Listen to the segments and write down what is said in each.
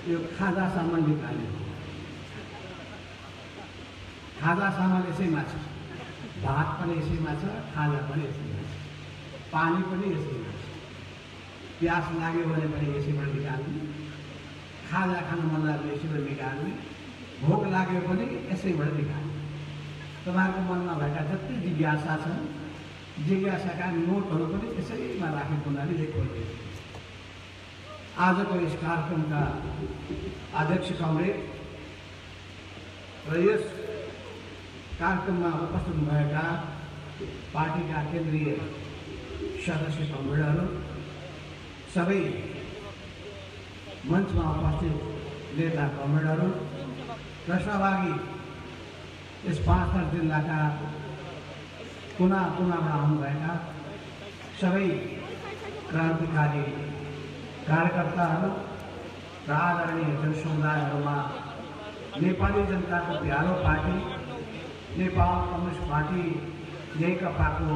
यो खाजा सामान निकाल्यो। खाजा सामान यसैमा छ, भात पनि यसैमा छ, खाजा पनि यसैमा छ, पानी पनि यसैमा छ। प्यास लाग्यो भने पनि यसैबाट निकाल्ने, खाजा खान मन लाग्यो यसैबाट निकाल्ने, भोक लाग्यो भने यसैबाट निकाल्ने। तपाईँहरूको मनमा भएका जति जिज्ञासा छन्, जिज्ञासाका नोटहरू पनि यसैमा राखेको हुनाले लेख्दै। आजको यस कार्यक्रमका अध्यक्ष कमरेड र यस कार्यक्रममा उपस्थित भएका पार्टीका केन्द्रीय सदस्य कमरेडहरू, सबै मञ्चमा उपस्थित नेता कमरेडहरू र सहभागी यस पाँचथर जिल्लाका कुना कुनाबाट आउनुभएका सबै क्रान्तिकारी कार्यकर्ताहरू र आदरणीय जनसमुदायहरूमा नेपाली जनताको प्यारो पार्टी नेपाल कम्युनिस्ट पार्टी नेकपाको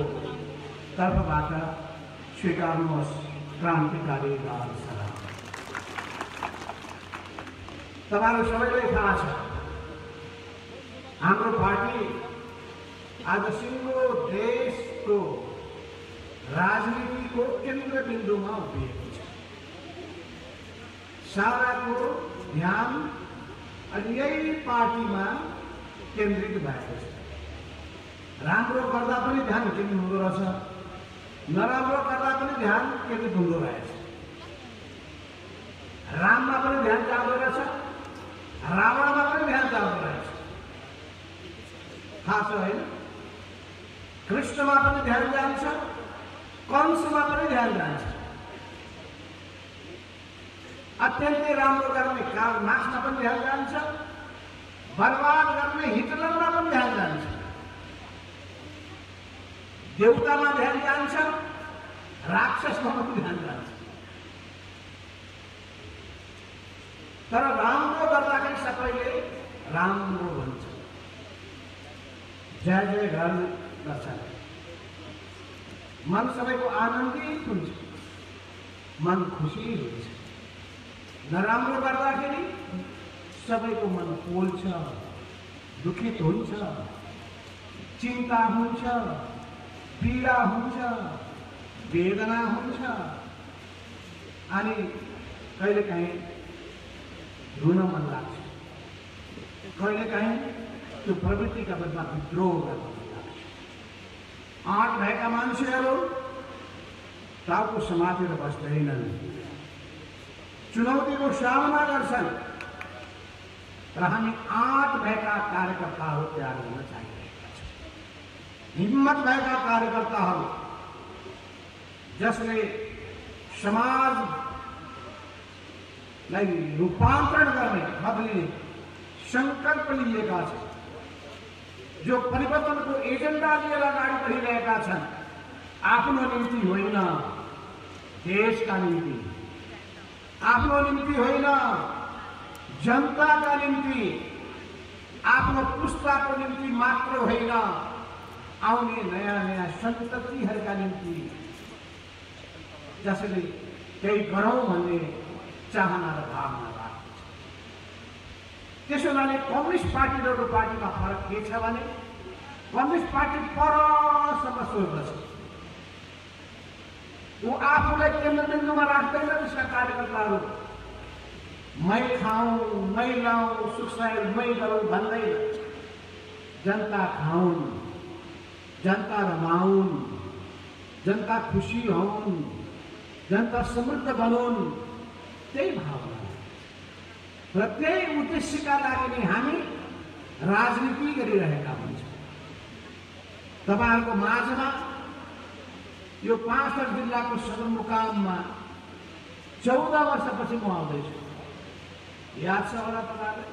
तर्फबाट स्वीकार्नुहोस् क्रान्तिकारी लाल सलाम। तपाईँहरू सबैलाई थाहा छ, हाम्रो पार्टी आज सिङ्गो देशको राजनीतिको केन्द्रबिन्दुमा उभिएको छ। साराको ध्यान अनि यही पार्टीमा केन्द्रित भएको छ। राम्रो गर्दा पनि ध्यान केन्द्रित हुँदो रहेछ, नराम्रो गर्दा पनि ध्यान केन्द्रित हुँदो रहेछ। राममा पनि ध्यान जाँदो रहेछ, रावणमा पनि ध्यान जाँदो रहेछ। थाहा छ होइन? कृष्णमा पनि ध्यान जान्छ, कंसमा पनि ध्यान जान्छ। अत्यन्तै राम्रो गर्ने कार्ल मार्क्समा पनि ध्यान जान्छ, बर्बाद गर्ने हिटलरमा पनि ध्यान जान्छ। देवतामा ध्यान जान्छ, राक्षसमा पनि ध्यान जान्छ। तर राम्रो गर्दाखेरि सबैले राम्रो भन्छ, जय जय गर्छ। मन सबैको आनन्दित हुन्छ, मन खुसी हुन्छ। नराम्रो गर्दाखेरि सबैको मन पोल्छ, दुखित हुन्छ, चिन्ता हुन्छ, पीडा हुन्छ, वेदना हुन्छ, अनि कहिलेकाहीँ रुन मन लाग्छ, कहिलेकाहीँ त्यो प्रवृत्तिका बदला विद्रोह गर्न मन लाग्छ। आँट भएका मान्छेहरू टाउको समातेर बस्दैनन्, चुनौतीको सामना गर्छन् र हामी आँट भएका कार्यकर्ताहरू तयार गर्न चाहिरहेका छौँ। हिम्मत भएका कार्यकर्ताहरू जसले समाजलाई रूपान्तरण गर्ने बदलिने संकल्प लिएका छन्, जो परिवर्तनको एजेन्डा लिएर अगाडि बढिरहेका छन्। आफ्नो निम्ति होइन, देशका निम्ति, आफ्नो निम्ति होइन, जनताका निम्ति, आफ्नो पुस्ताको निम्ति मात्र होइन, आउने नयाँ नयाँ सन्ततिहरूका निम्ति, जसले केही गरौँ भन्ने चाहना र भावना राख्छ। त्यसो हुनाले कम्युनिस्ट पार्टी र अरू पार्टीमा फरक के छ भने, कम्युनिस्ट पार्टी परसम्म सोच्दछ। वो आफूलाई केन्द्रबिन्दुमा राख्दैन। त्यसका कार्यकर्ताहरू मै खाऊँ, मै लाऊँ, सुख सहयोग मै गरौँ भन्दैन। जनता खाउन्, जनता रमाउन्, जनता खुसी होउन्, जनता समृद्ध बनुन्, त्यही भावना र त्यही उद्देश्यका लागि नै हामी राजनीति गरिरहेका हुन्छौँ। तपाईँहरूको माझमा यो पाँचथर जिल्लाको सदरमुकाममा 14 वर्षपछि म आउँदैछु। याद छ होला तपाईँलाई?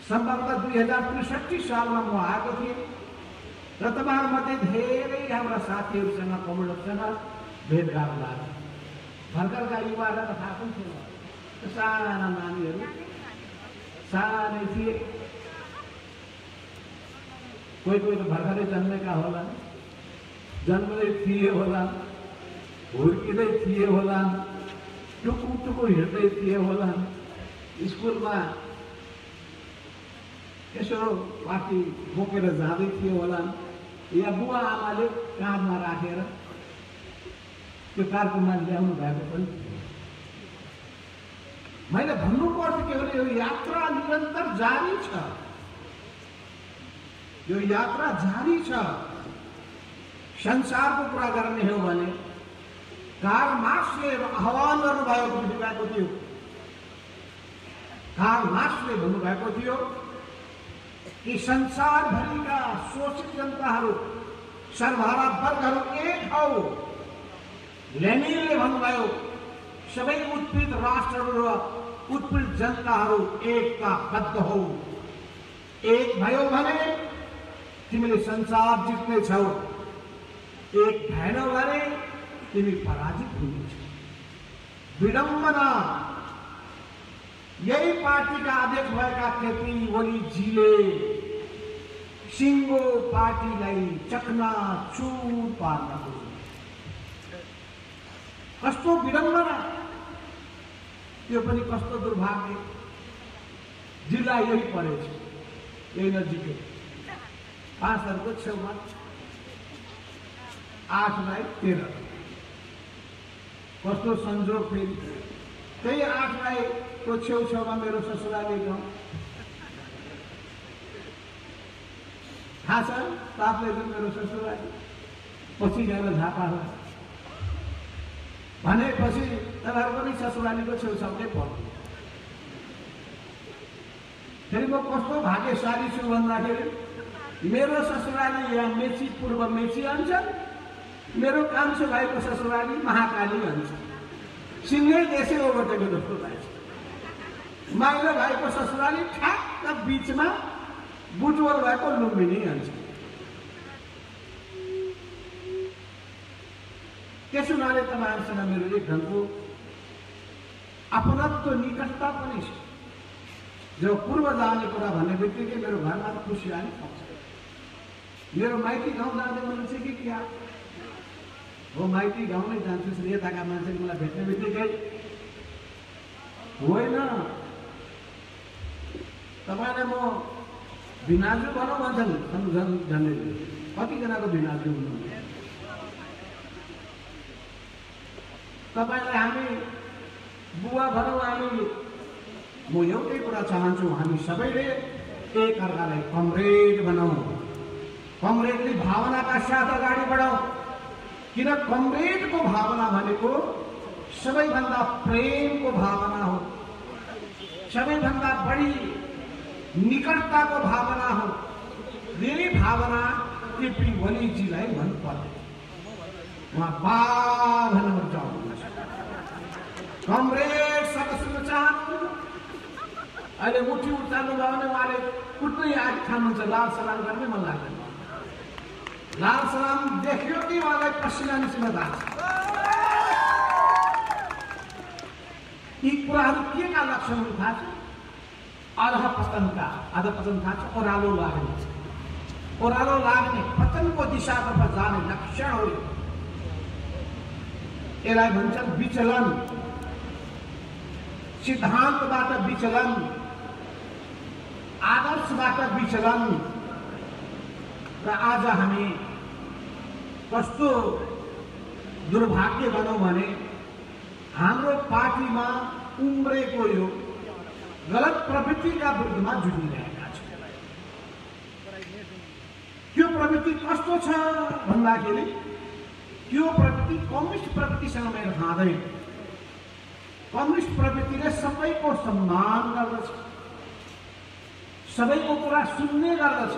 सम्भवतः 2063 सालमा म आएको थिएँ र तपाईँहरूमध्ये धेरै हाम्रा साथीहरूसँग कमरेडसँग भेटघाट लाग्यो। भर्खरका युवाहरूलाई त थाहा पनि थिएन, साना नानीहरू सानै थिए, कोही कोही त भर्खरै जन्मेका होला, जन्मदै थिए होला, हुर्किँदै थिए होला, टुकु टुकु हिँड्दै थिए होला, स्कुलमा यसो पार्टी बोकेर जाँदै थियो होला, या बुवा आमाले काँधमा राखेर त्यो कारकुनमा ल्याउनु भएको पनि थियो। मैले भन्नुको अर्थ के हो, यो यात्रा निरन्तर जारी छ, यो यात्रा जारी छ। संसारको कुरा गर्ने हो भने कार्ल मार्क्सले आह्वान गर्नुभएको थियो, कार्ल मार्क्सले भन्नुभएको थियो कि संसारभरिका शोषित जनताहरू, सर्वहारा वर्गहरू एक हौ। लेनिनले भन्नुभयो सबै उत्पीडित राष्ट्रहरू र उत्पीडित जनताहरू एकताबद्ध हौ। एक भयो भने तिमीले संसार जित्नेछौ, एक भएनौ भने तिमी पराजित हुनेछौ। विडम्बना, यही पार्टीका अध्यक्ष भएका केपी ओलीजीले सिङ्गो पार्टीलाई चकनाचुर पार्न खोज्नु। कस्तो विडम्बना, त्यो पनि कस्तो दुर्भाग्य। जिल्ला यही परेछ, यही नजिकै, 5 छेउमा 8/13। कस्तो संजोग, फेरि त्यही 8/को छेउछाउमा मेरो ससुराली गाउँ। थाहा छ तपाईँले मेरो ससुराली पछि गएर झापा हो भनेपछि तपाईँहरू पनि ससुरालीको छेउछाउकै पर्छ। फेरि म कस्तो भाग्यशाली छु भन्दाखेरि मेरो ससुराली यहाँ मेची, पूर्व मेची अञ्चल, मेरो कान्छो भाइको ससुराली महाकाली अञ्चल। सिँगै देशै ओगटेको जस्तो लाग्छ। माइलो भाइको ससुराली ठ्याक्क बिचमा बुटवल भएको लुम्बिनी अञ्चल। त्यसो हुनाले तपाईँहरूसँग मेरो एक ढङ्गको अपनत्व, निकटता पनि छ। जब पूर्व जाने कुरा भन्ने बित्तिकै मेरो घरमा खुसियाली पाउँछ। मेरो माइती गाउँ जाँदै मन छ कि क्या हो, माइती गाउँ नै जान्छु। यताका मान्छेले मलाई भेट्ने बित्तिकै होइन तपाईँलाई म भिनाजु भनौँ भन्छन्। झन्डै कतिजनाको भिनाजु हुनुहुन्छ? तपाईँलाई हामी बुवा भनौँ। हामी म एउटै कुरा चाहन्छु, हामी सबैले एक अर्कालाई कमरेड बनाऊ, कमरेडली भावनाका साथ अगाडि बढाऊ। किन कमरेडको भावना भनेको सबैभन्दा प्रेमको भावना हो, सबैभन्दा बढी निकटताको भावना हो। यही भावना केपी ओलीजीलाई मन पर्छ। उहाँ बाधनमा जाउनुहुन्छ, कमरेड शब्द सुन्न चाहनु। अहिले मुठी उचाल्नु भयो भने उहाँले कुट्नै आग खानुहुन्छ, लाल सलाम गर्ने मन लाग्दैन। लाल सलाम देख्यो कि उहाँलाई पसिना निस्किन थाल्छ। यी कुराहरू के का लक्षणहरू थाहा छ? अधपतनका, अधपतन थाहा छ? ओह्रालो लाग्ने, ओह्रालो लाग्ने, पतनको दिशातर्फ जाने लक्षण हो। यसलाई भन्छन् विचलन, सिद्धान्तबाट विचलन, आदर्शबाट विचलन। र आज हामी कस्तो दुर्भाग्य भनौँ भने हाम्रो पार्टीमा उम्रेको यो गलत प्रवृत्तिका विरुद्धमा जुटिरहेका छौँ। त्यो प्रवृत्ति कस्तो छ भन्दाखेरि त्यो प्रवृत्ति कम्युनिस्ट प्रवृत्तिसँग मेल खाँदैन। कम्युनिस्ट प्रवृत्तिले सबैको सम्मान गर्दछ, सबैको कुरा सुन्ने गर्दछ,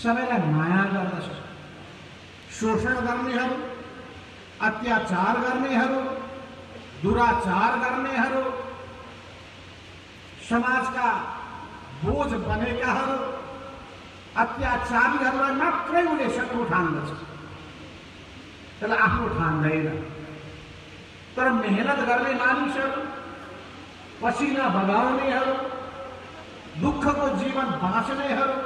सबैलाई माया गर्दछ। शोषण गर्नेहरू, अत्याचार गर्नेहरू, दुराचार गर्नेहरू, समाजका बोझ बनेकाहरू, अत्याचारीहरूलाई मात्रै उनले शत्रु ठान्दछ, त्यसलाई आफ्नो ठान्दैन। तर मेहनत गर्ने मानिसहरू, पसिना बगाउनेहरू, दुःखको जीवन बाँच्नेहरू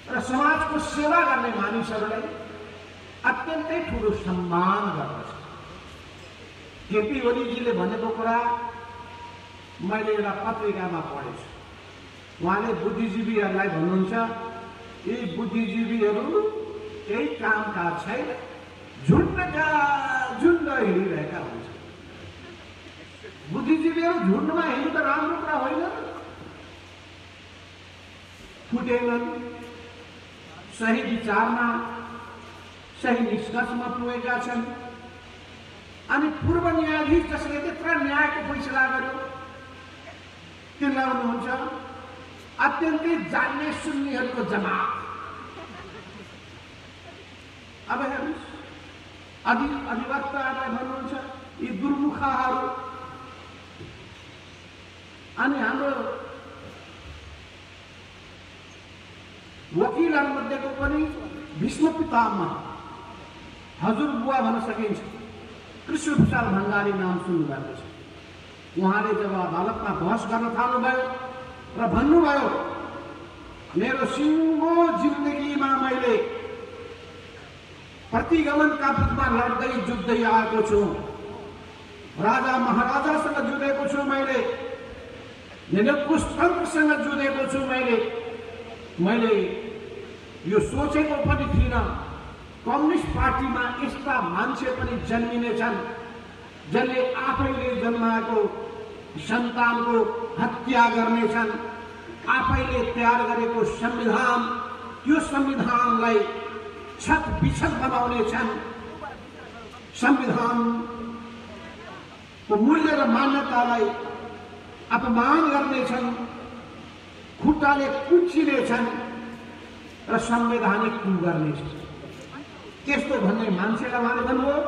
र समाजको सेवा गर्ने मानिसहरूलाई अत्यन्तै ठुलो सम्मान गर्दछ। केपी ओलीजीले भनेको कुरा मैले एउटा पत्रिकामा पढेछु। उहाँले बुद्धिजीवीहरूलाई भन्नुहुन्छ, यी बुद्धिजीवीहरू केही कामकाज छैन, झुन्डका झुन्ड हिँडिरहेका हुन्छ। बुद्धिजीवीहरू झुन्डमा हिँड्नु त राम्रो कुरा होइन, फुटेनन्, सही विचारमा सही निष्कर्षमा पुगेका छन्। अनि पूर्व न्यायाधीश जसले त्यत्र न्यायको फैसला गर्यो तिनलाई हुनुहुन्छ अत्यन्तै जान्ने सुन्नेहरूको जमात। अब हेर्नुहोस्, अधिवक्ताहरूलाई भन्नुहुन्छ यी दुर्मुखाहरू। अनि हाम्रो वकिलहरूमध्येको पनि भीष्म पितामह हजुरबुवा भन्न सकिन्छ कृष्णप्रसाद भण्डारी नाम सुन्नुभएको छ। उहाँले जब अदालतमा बहस गर्न थाल्नुभयो र भन्नुभयो, मेरो सिङ्गो जिन्दगीमा मैले प्रतिगमनका विरुद्धमा लड्दै जुझ्दै आएको छु, राजा महाराजासँग जुधेको छु, मैले निरङ्कुशतन्त्रसँग जुधेको छु। मैले यो सोचेको पनि थिइनँ कम्युनिस्ट पार्टीमा यस्ता मान्छे पनि जन्मिनेछन् जसले आफैले जन्माएको सन्तानको हत्या गर्नेछन्। आफैले तयार गरेको संविधान, त्यो संविधानलाई छत बिछत बनाउनेछन्, संविधानको मूल्य र मान्यतालाई अपमान गर्नेछन्, खुट्टाले कुल्चिनेछन् र संवैधानिक कुल गर्नेछन्। त्यस्तो भन्ने मान्छेलाई उहाँले भन्नुभयो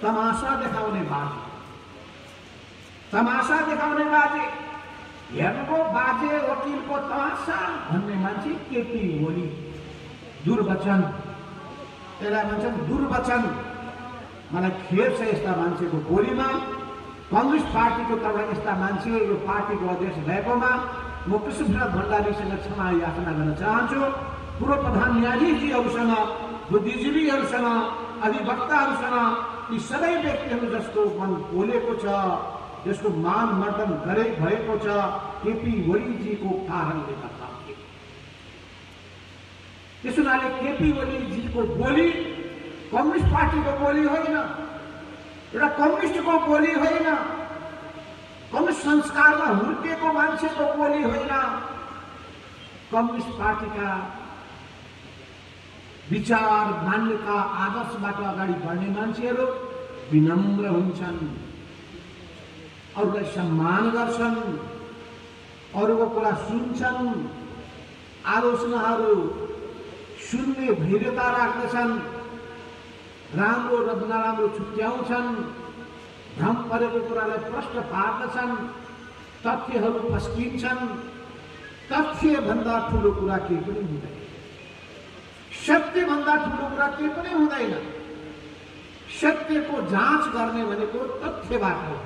तमासा देखाउने बाजे, तमासा देखाउने बाजे। हेर्नुको बाजे वकिलको तमासा भन्ने मान्छे केपी ओली। दुर्वचन, त्यसलाई भन्छन् दुर्वचन। मलाई खेद छ यस्ता मान्छेको बोलीमा। कम्युनिस्ट पार्टीको तर्फबाट यस्ता मान्छे यो पार्टीको अध्यक्ष भएकोमा म कृष्णप्रसाद भण्डारीसँग क्षमा याचना गर्न चाहन्छु। पूर्व प्रधान न्यायाधीशजीहरूसँग, बुद्धिजीवीहरूसँग, अधिवक्ताहरूसँग, यी सबै व्यक्तिहरू जसको मन बोलेको छ, जसको मान मर्दन भएको छ केपी ओलीजीको कारणले गर्दा। त्यस हुनाले केपी ओलीजीको बोली कम्युनिस्ट पार्टीको बोली होइन, एउटा कम्युनिस्टको बोली होइन, कम्युनिस्ट संस्कारमा हुर्केको मान्छेको बोली होइन। कम्युनिस्ट पार्टीका विचार, मान्यता, आदर्शबाट अगाडि बढ्ने मान्छेहरू विनम्र हुन्छन्, अरूलाई सम्मान गर्छन्, अरूको कुरा सुन्छन्, आलोचनाहरू सुन्ने धैर्यता राख्दछन्, राम्रो र नराम्रो छुट्याउँछन्, भ्रम परेको कुरालाई प्रश्न पार्दछन्, तथ्यहरू फस्किन्छन्। तथ्यभन्दा ठुलो कुरा केही पनि हुँदैन, सत्यभन्दा ठुलो कुरा केही पनि हुँदैन। सत्यको जाँच गर्ने भनेको तथ्यबाट हो।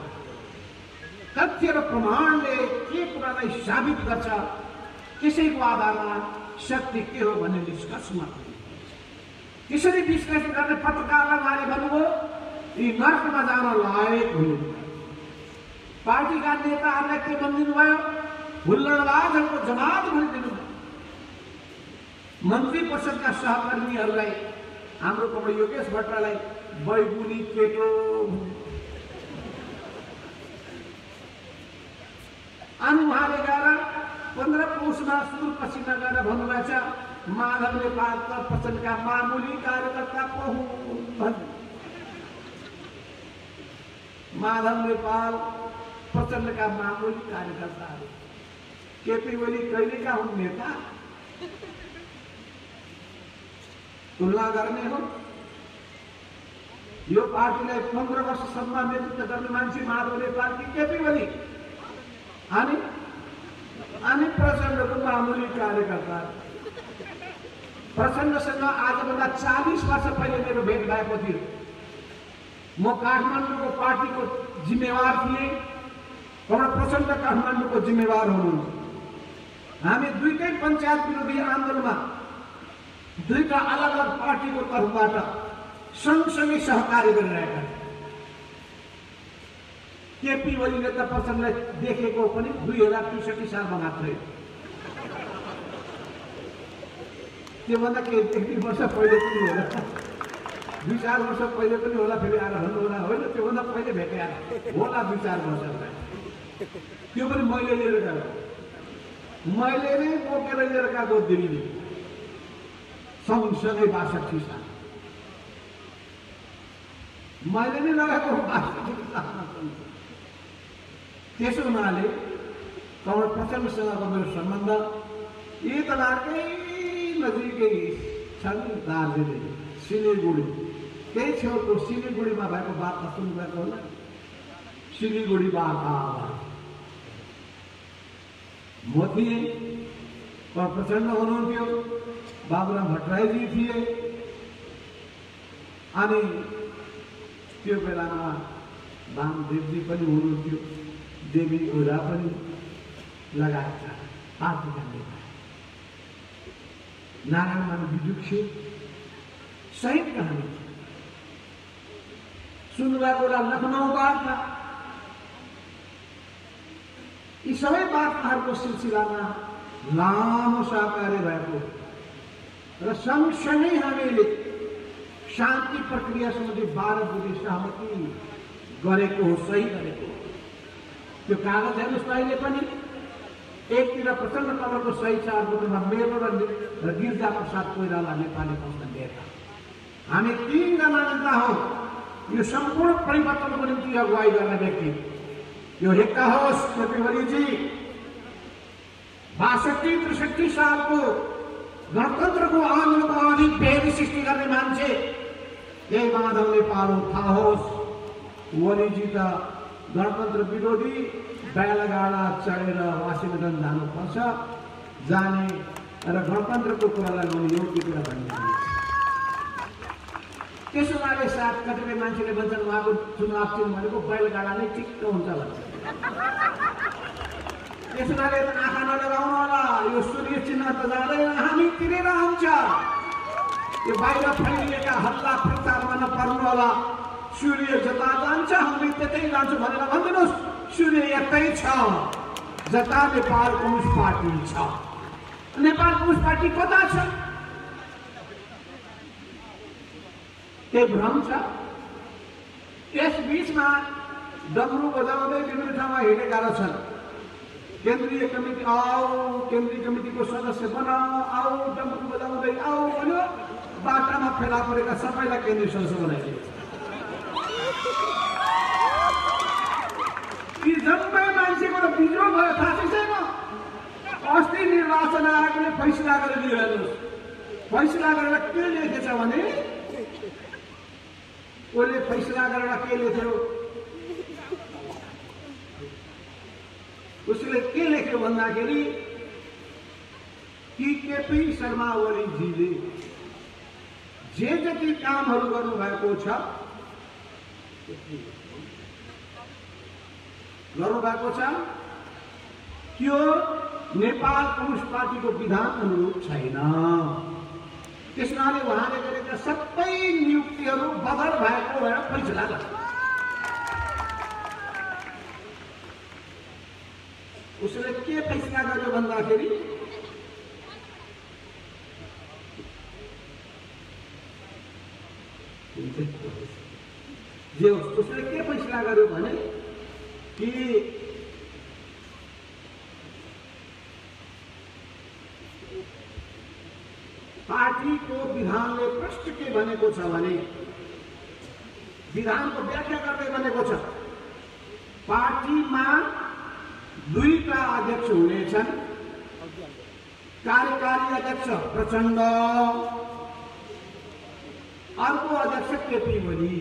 तथ्य र प्रमाणले के कुरालाई साबित गर्छ त्यसैको आधारमा सत्य के हो भन्ने निष्कर्षमा पुग्छ। त्यसरी विश्लेषण गर्ने पत्रकारलाई उहाँले भन्नुभयो यी नर्कमा जान लायक हुनु। पार्टीका नेताहरूलाई के भनिदिनु भयो? हुल्लडबाजहरूको जमात भनिदिनु भयो। मन्त्री परिषदका सहकर्मीहरूलाई, हाम्रो कमल योगेश भट्टराईलाई बैगुनी केटो। अनि उहाँले गएर 15 पौषमा सुदूरपश्चिममा गएर भन्नुभएछ माधव नेपाल प्रचण्डका मामुली कार्यकर्ता पो हुन्। माधव नेपाल प्रचण्डका मामुली कार्यकर्ताहरू केपी ओली कहिलेका हुन् नेता? तुलना गर्ने हो। यो पार्टीलाई 15 वर्षसम्म नेतृत्व गर्ने मान्छे माधव नेपाल कि केपी ओली? अनि प्रचण्डको मामुली कार्यकर्ता। प्रचण्डसँग आजभन्दा 40 वर्ष पहिले मेरो भेट भएको थियो। म काठमाडौँको पार्टीको जिम्मेवार थिएँ, प्रचण्ड काठमाडौँको जिम्मेवार हुनुहुन्छ। हामी दुईटै पञ्चायत विरोधी आन्दोलनमा दुईटा अलग अलग पार्टीको तर्फबाट सँगसँगै सहकार्य गरिरहेका थियौँ। केपी ओलीले त प्रचण्डलाई देखेको पनि 2063 सालमा मात्रै। त्योभन्दा केही 1-2 वर्ष पहिले पनि होला, 2-4 वर्ष पहिले पनि होला, फेरि आएर भन्नु होला होइन, त्योभन्दा पहिले भेटे आएर होला 2-4 वर्ष। त्यो पनि मैले लिएर गएको, मैले नै बोकेर लिएर गएको दिल्ली सँगसँगै 62 साल मैले नै लगाएको 62 सालमा। त्यसो हुनाले कमल प्रचण्डसँगको मेरो सम्बन्ध यी तलाकै नजिकै छन्। दार्जिलिङ, सिलिगुडी, त्यही छेउको सिलिगुडीमा भएको वार्ता सुन्नुभएको होला, सिलिगुडी वार्ता म थिएँ, कमल प्रचण्ड हुनुहुन्थ्यो, बाबुराम भट्टराईजी थिए, अनि त्यो बेलामा वामदेवजी पनि हुनुहुन्थ्यो, देवी गोरा पनि लगायतका पार्टीका नेता, नारायण विजुक्षी सहित कहानी सुन्नुभएको होला। लखनऊ वार्ता, यी सबै वार्ताहरूको सिलसिलामा लामो सहकार्य भएको र सँगसँगै हामीले शान्ति प्रक्रिया सम्बन्धी 12 बुँदे सहमति गरेको हो, सही गरेको। त्यो कागज हेर्नुहोस्, अहिले पनि एकतिर प्रचण्ड कमलको सही छ, अर्कोतर्फ मेरो र गिरिजा प्रसाद कोइराला नेपाली कङ्ग्रेसका नेता, हामी 3 जना नेता हौ यो सम्पूर्ण परिवर्तनको निम्ति अगुवाई गर्ने व्यक्ति। यो हेक्का होस् केपी ओलीजी, 62-63 सालको गणतन्त्रको आन्दोलनको अवधि भेद सृष्टि गर्ने मान्छे, यही माधव नेपाल हो, थाहा होस्। ओलीजी त गणतन्त्र विरोधी, बैलगाडा चढेर वासिङटन जानुपर्छ, जाने र गणतन्त्रको कुरा लगाउने योग्य कुरा भन्ने। त्यसो हुनाले साथ कतिपय मान्छेले भन्छन् उहाँको चुनाव चिन्ह भनेको बैलगाडा नै ठिक्क हुन्छ भन्छ। त्यसो हुनाले आँखा नलगाउनु होला, यो सूर्य चिन्ह त जाँदैन, हामीतिरै रहन्छ। यो बाहिर फैलिएका हल्ला प्रचारमा नपर्नु होला, सूर्य जता जान्छ हामी त्यतै जान्छौँ भनेर भनिदिनुहोस्। सूर्य यतै छ जता नेपाल कम्युनिस्ट पार्टी छ। नेपाल कम्युनिस्ट पार्टी कता छ? केही भ्रम छ? यस बीचमा डमरू बजाउँदै विभिन्न ठाउँमा हिँडेका छन्। केन्द्रीय कमिटी आऊ, केन्द्रीय कमिटीको सदस्य बनाऊ, आऊ डमरू बजाउँदै आऊ भन्यो, बाटामा फेला परेका सबैलाई केन्द्रीय सदस्य बनाइदिएको छ। यी जम्मै मान्छेको त बिजोग भयो, थाहा छैन। अस्ति निर्वाचन आयोगले फैसला गरेर दियो, हेर्नुहोस्, फैसला गरेर के लेखेछ भने, उसले फैसला गरेर के लेख्यो, उसले के लेख्यो भन्दाखेरि कि केपी शर्मा ओलीजीले जे जति कामहरू गर्नुभएको छ त्यो नेपाल कम्युनिस्ट पार्टीको विधान अनुरूप छैन। त्यसैले उहाँले गरेका सबै नियुक्तिहरू बदर भएको भएर फैसला गर्छ। उसले के फैसला गर्यो भन्दाखेरि जे उसले के फैसला गर्यो भने कि पार्टीको विधानले प्रष्ट के भनेको छ भने, विधानको व्याख्या गर्दै भनेको छ, पार्टीमा 2टा अध्यक्ष हुनेछन्, कार्यकारी अध्यक्ष प्रचण्ड, अर्को अध्यक्ष केपी ओली,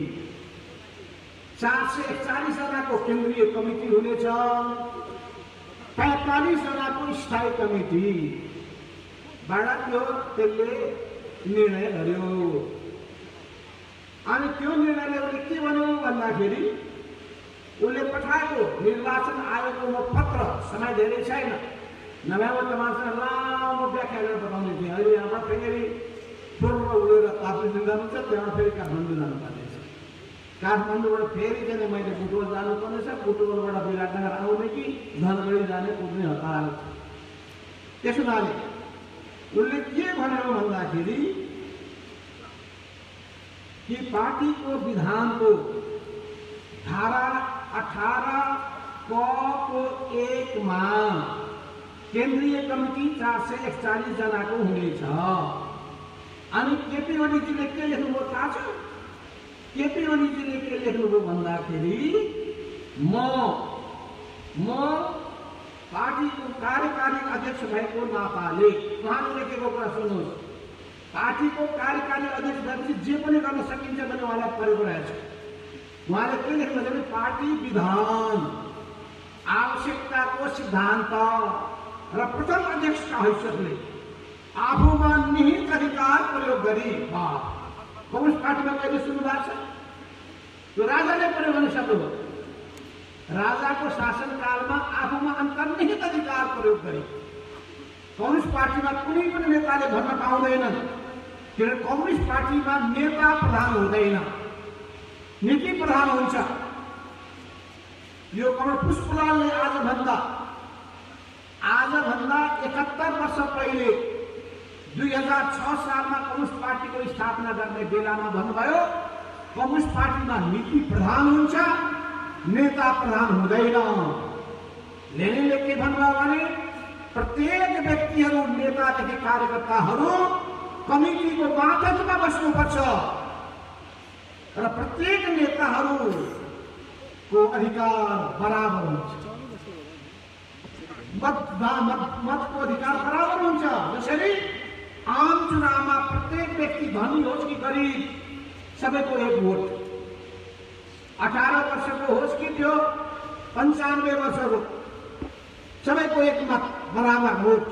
441 जनाको केन्द्रीय कमिटी हुनेछ, 45 जनाको स्थायी कमिटी बाट त्यसले निर्णय गर्यो। अनि त्यो निर्णयले उसले के भन्यो भन्दाखेरि, उसले पठाएको निर्वाचन आयोगको पत्र, समय धेरै छैन, नभए तपाईँसँग लामो व्याख्या गरेर बताउने थिएँ। अहिले यहाँबाट फेरि पूर्व उडेर ताप्लेजुङ जानुहुन्छ, त्यहाँबाट फेरि काठमाडौँ जानुपर्नेछ। काठमाडौँबाट फेरि चाहिँ मैले बुटवल जानुपर्ने छ, बुटवलबाट विराटनगर आउने कि धनगढी जाने कुद्ने हतार छ। त्यसो हुनाले उसले के भनेर भन्दाखेरि कि पार्टीको विधानको धारा 18 क को 1 मा केन्द्रीय कमिटी 441 जनाको हुनेछ। अनि केपी ओलीजीले के लेख्नुभयो थाहा छ? केपी ओलीजीले के लेख्नुभयो भन्दाखेरि म पार्टीको कार्यकारी अध्यक्ष भएको नाताले, उहाँले लेखेको कुरा सुन्नुहोस्, पार्टीको कार्यकारी अध्यक्ष भएपछि जे पनि गर्न सकिन्छ भने उहाँलाई परेको रहेछ। उहाँले के लेख्नु भने पार्टी विधान, आवश्यकताको सिद्धान्त र प्रथम अध्यक्षका हैसियतले आफूमा निहित अधिकार प्रयोग गरी कम्युनिस्ट पार्टीमा कहिले सुरु भएको छ? त्यो राजाले प्रयोग गर्न सक्नुभयो। राजाको शासनकालमा आफूमा अन्तर्निहित अधिकार प्रयोग गरी कम्युनिस्ट पार्टीमा कुनै पनि नेताले भन्न पाउँदैनन्, किनभने कम्युनिस्ट पार्टीमा नेता प्रधान हुँदैन, नीति प्रधान हुन्छ। यो कमल पुष्पलालले आजभन्दा 71 वर्ष पहिले 2006 सालमा कम्युनिस्ट पार्टीको स्थापना गर्ने बेलामा भन्नुभयो, कम्युनिस्ट पार्टीमा नीति प्रधान हुन्छ, नेता प्रधान हुँदैन। लेनिनले के भन्नुभयो भने प्रत्येक व्यक्तिहरू, नेतादेखि कार्यकर्ताहरू कमिटीको मातहतमा बस्नुपर्छ र प्रत्येक नेताहरूको अधिकार बराबर हुन्छ, मतको अधिकार बराबर हुन्छ। जसरी आम चुनावमा प्रत्येक व्यक्ति धनी होस् कि गरिब सबैको एक भोट, 18 वर्षको होस् कि त्यो 95 वर्षको, सबैको एक मत, बराबर भोट।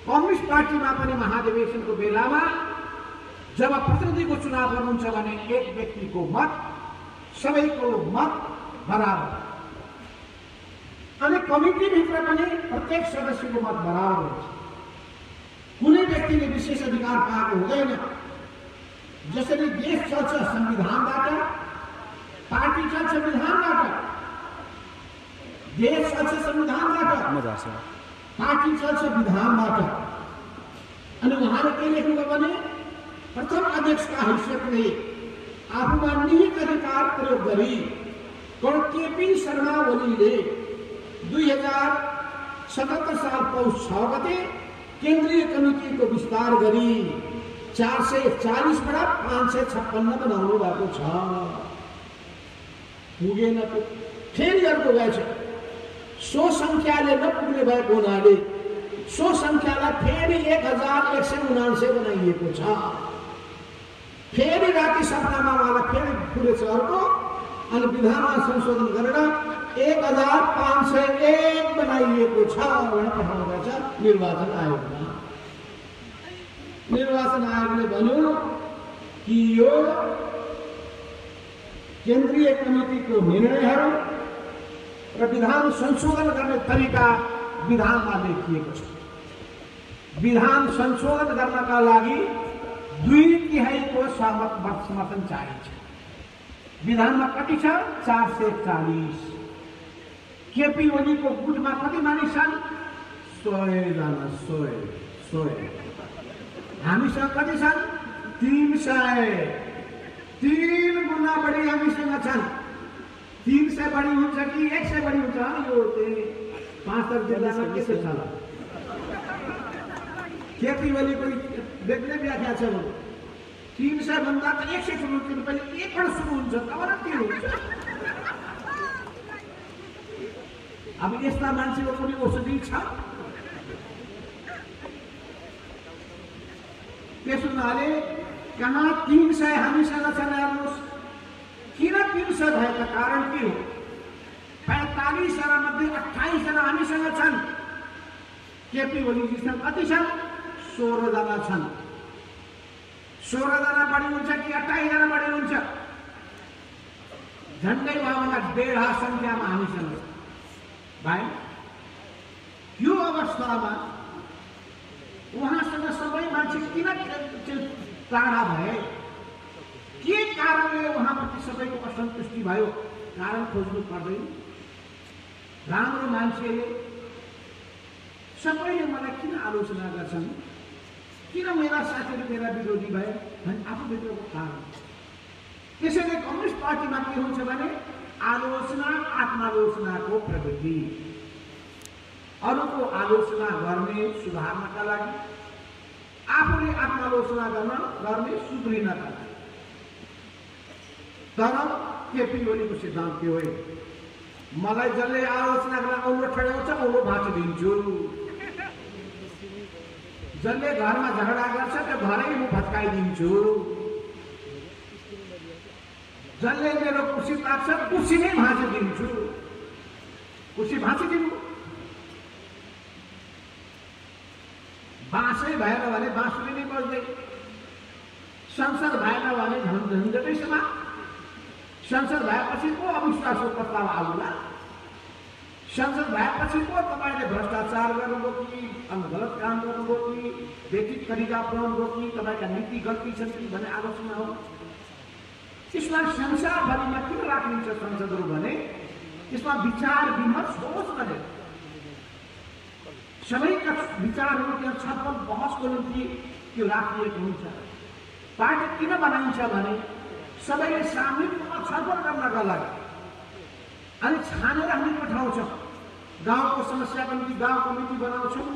कम्युनिस्ट पार्टीमा पनि महाधिवेशनको बेलामा जब प्रतिनिधिको चुनाव गर्नुहुन्छ भने एक व्यक्तिको मत, सबैको मत बराबर। अनि कमिटीभित्र पनि प्रत्येक सदस्यको मत बराबर हुन्छ। कुनै व्यक्तिले विशेष अधिकार पाएको हुँदैन। जसरी देश चल्छ संविधानबाट, पार्टी चल्छ विधानबाट, देश चल्छ संविधानबाट, पार्टी चल्छ विधानबाट। अनि उहाँले के लेख्नुभयो भने प्रथम अध्यक्षका हैसियतले आफूमा निहित अधिकार प्रयोग गरी केपी शर्मा ओलीले 2077 साल पौष 6 गते केन्द्रीय कमिटीको विस्तार गरी 441बाट 556 बनाउनु भएको छ। पुगेन त फेरि अर्को गएछ। सो संख्याले नपुग्ने भएको हुनाले सो संख्यालाई फेरि 1179 बनाइएको छ। फेरि राति सपनामा उहाँलाई फेरि पुगेछ अर्को। अनि विधानमा संशोधन गरेर 1501 बनाइएको छ भनेर पठाउनु भएको छ निर्वाचन आयोगमा। निर्वाचन आयोगले भन्यो कि यो केन्द्रीय कमिटीको निर्णयहरू र विधान संशोधन गर्ने तरिका विधानमा लेखिएको छ। विधान संशोधन गर्नका लागि 2/3 समर्थन चाहिन्छ। विधानमा कति छ? 440। केपी ओलीको गुटमा कति मानिस छन्? 100 जना। 100। हामीसँग कति छन्? 300। 3 गुणा बढी हामीसँग छन्। 300 बढी हुन्छ कि 100 बढी हुन्छ? यो 5 जिल्लामा के छ? केपी ओलीको बेग्लै व्याख्या छ। 300 भन्दा त 100 सुरु हुन्छ, पहिले 1 बाट सुरु हुन्छ, तब न के हुन्छ? अब यस्ता मान्छेको कुनै औषधि छ? त्यसो हुनाले कहाँ 300 हामीसँग छन्? हेर्नुहोस्, किन 300 भएका कारण के हो? 45 जना मध्ये 28 जना हामीसँग छन्। केपी ओलीजीसँग कति छन्? 16 जना छन्। 16 जना बढी हुन्छ कि 28 जना बढी हुन्छ? झन्डै उहाँभन्दा 1.5 संख्यामा हामीसँग भाइ। यो अवस्थामा उहाँसँग सबै मान्छे किन टाढा भए? के कारणले उहाँप्रति सबैको असन्तुष्टि भयो, कारण खोज्नु पर्दैन। राम्रो मान्छेले सबैले मलाई किन आलोचना गर्छन्, किन मेरा साथीहरू मेरा विरोधी भए भने आफूभित्रको कारण। त्यसैले कम्युनिस्ट पार्टीमा के हुन्छ भने आलोचना आत्मालोचनाको प्रवृत्ति, अरूको आलोचना गर्ने सुधार्नका लागि, आफूले आत्मालोचना गर्ने सुध्रिनका लागि। तर केपी ओलीको सिद्धान्त के हो? मलाई जसले आलोचना गर्न औलो ठड्याउँछ औलो भाँचिदिन्छु, जसले घरमा झगडा गर्छ त्यो घरै म भत्काइदिन्छु, जसले मेरो कुर्सी ताप्छ कुर्सी नै भाँचिदिन्छु। कुर्सी भाँचिदिनु, बाँसै भएन भने बाँसुरी नै बज्दै, संसद भएन भने झन्झटै समा। संसद भएपछि को अविश्वासको प्रस्ताव आउला? संसद भएपछि को तपाईँले भ्रष्टाचार गर्नुभयो कि गलत काम गर्नुभयो कि व्यक्तिगत तरिका अपनाउनुभयो कि तपाईँका नीति गल्ती छन् कि भन्ने आलोचना हो। यसमा संसारभरिमा किन राखिन्छ संसदहरू भने यसमा विचार विमर्श होस् भने, सबैका विचारहरू त्यहाँ छलफल बहसको निम्ति त्यो राखिएको हुन्छ। पार्टी किन बनाइन्छ भने सबैले सामूहिक रूपमा छलफल गर्नका लागि, अनि छानेर हामी पठाउँछौँ। गाउँको समस्याको निम्ति गाउँ कमिटी बनाउँछौँ,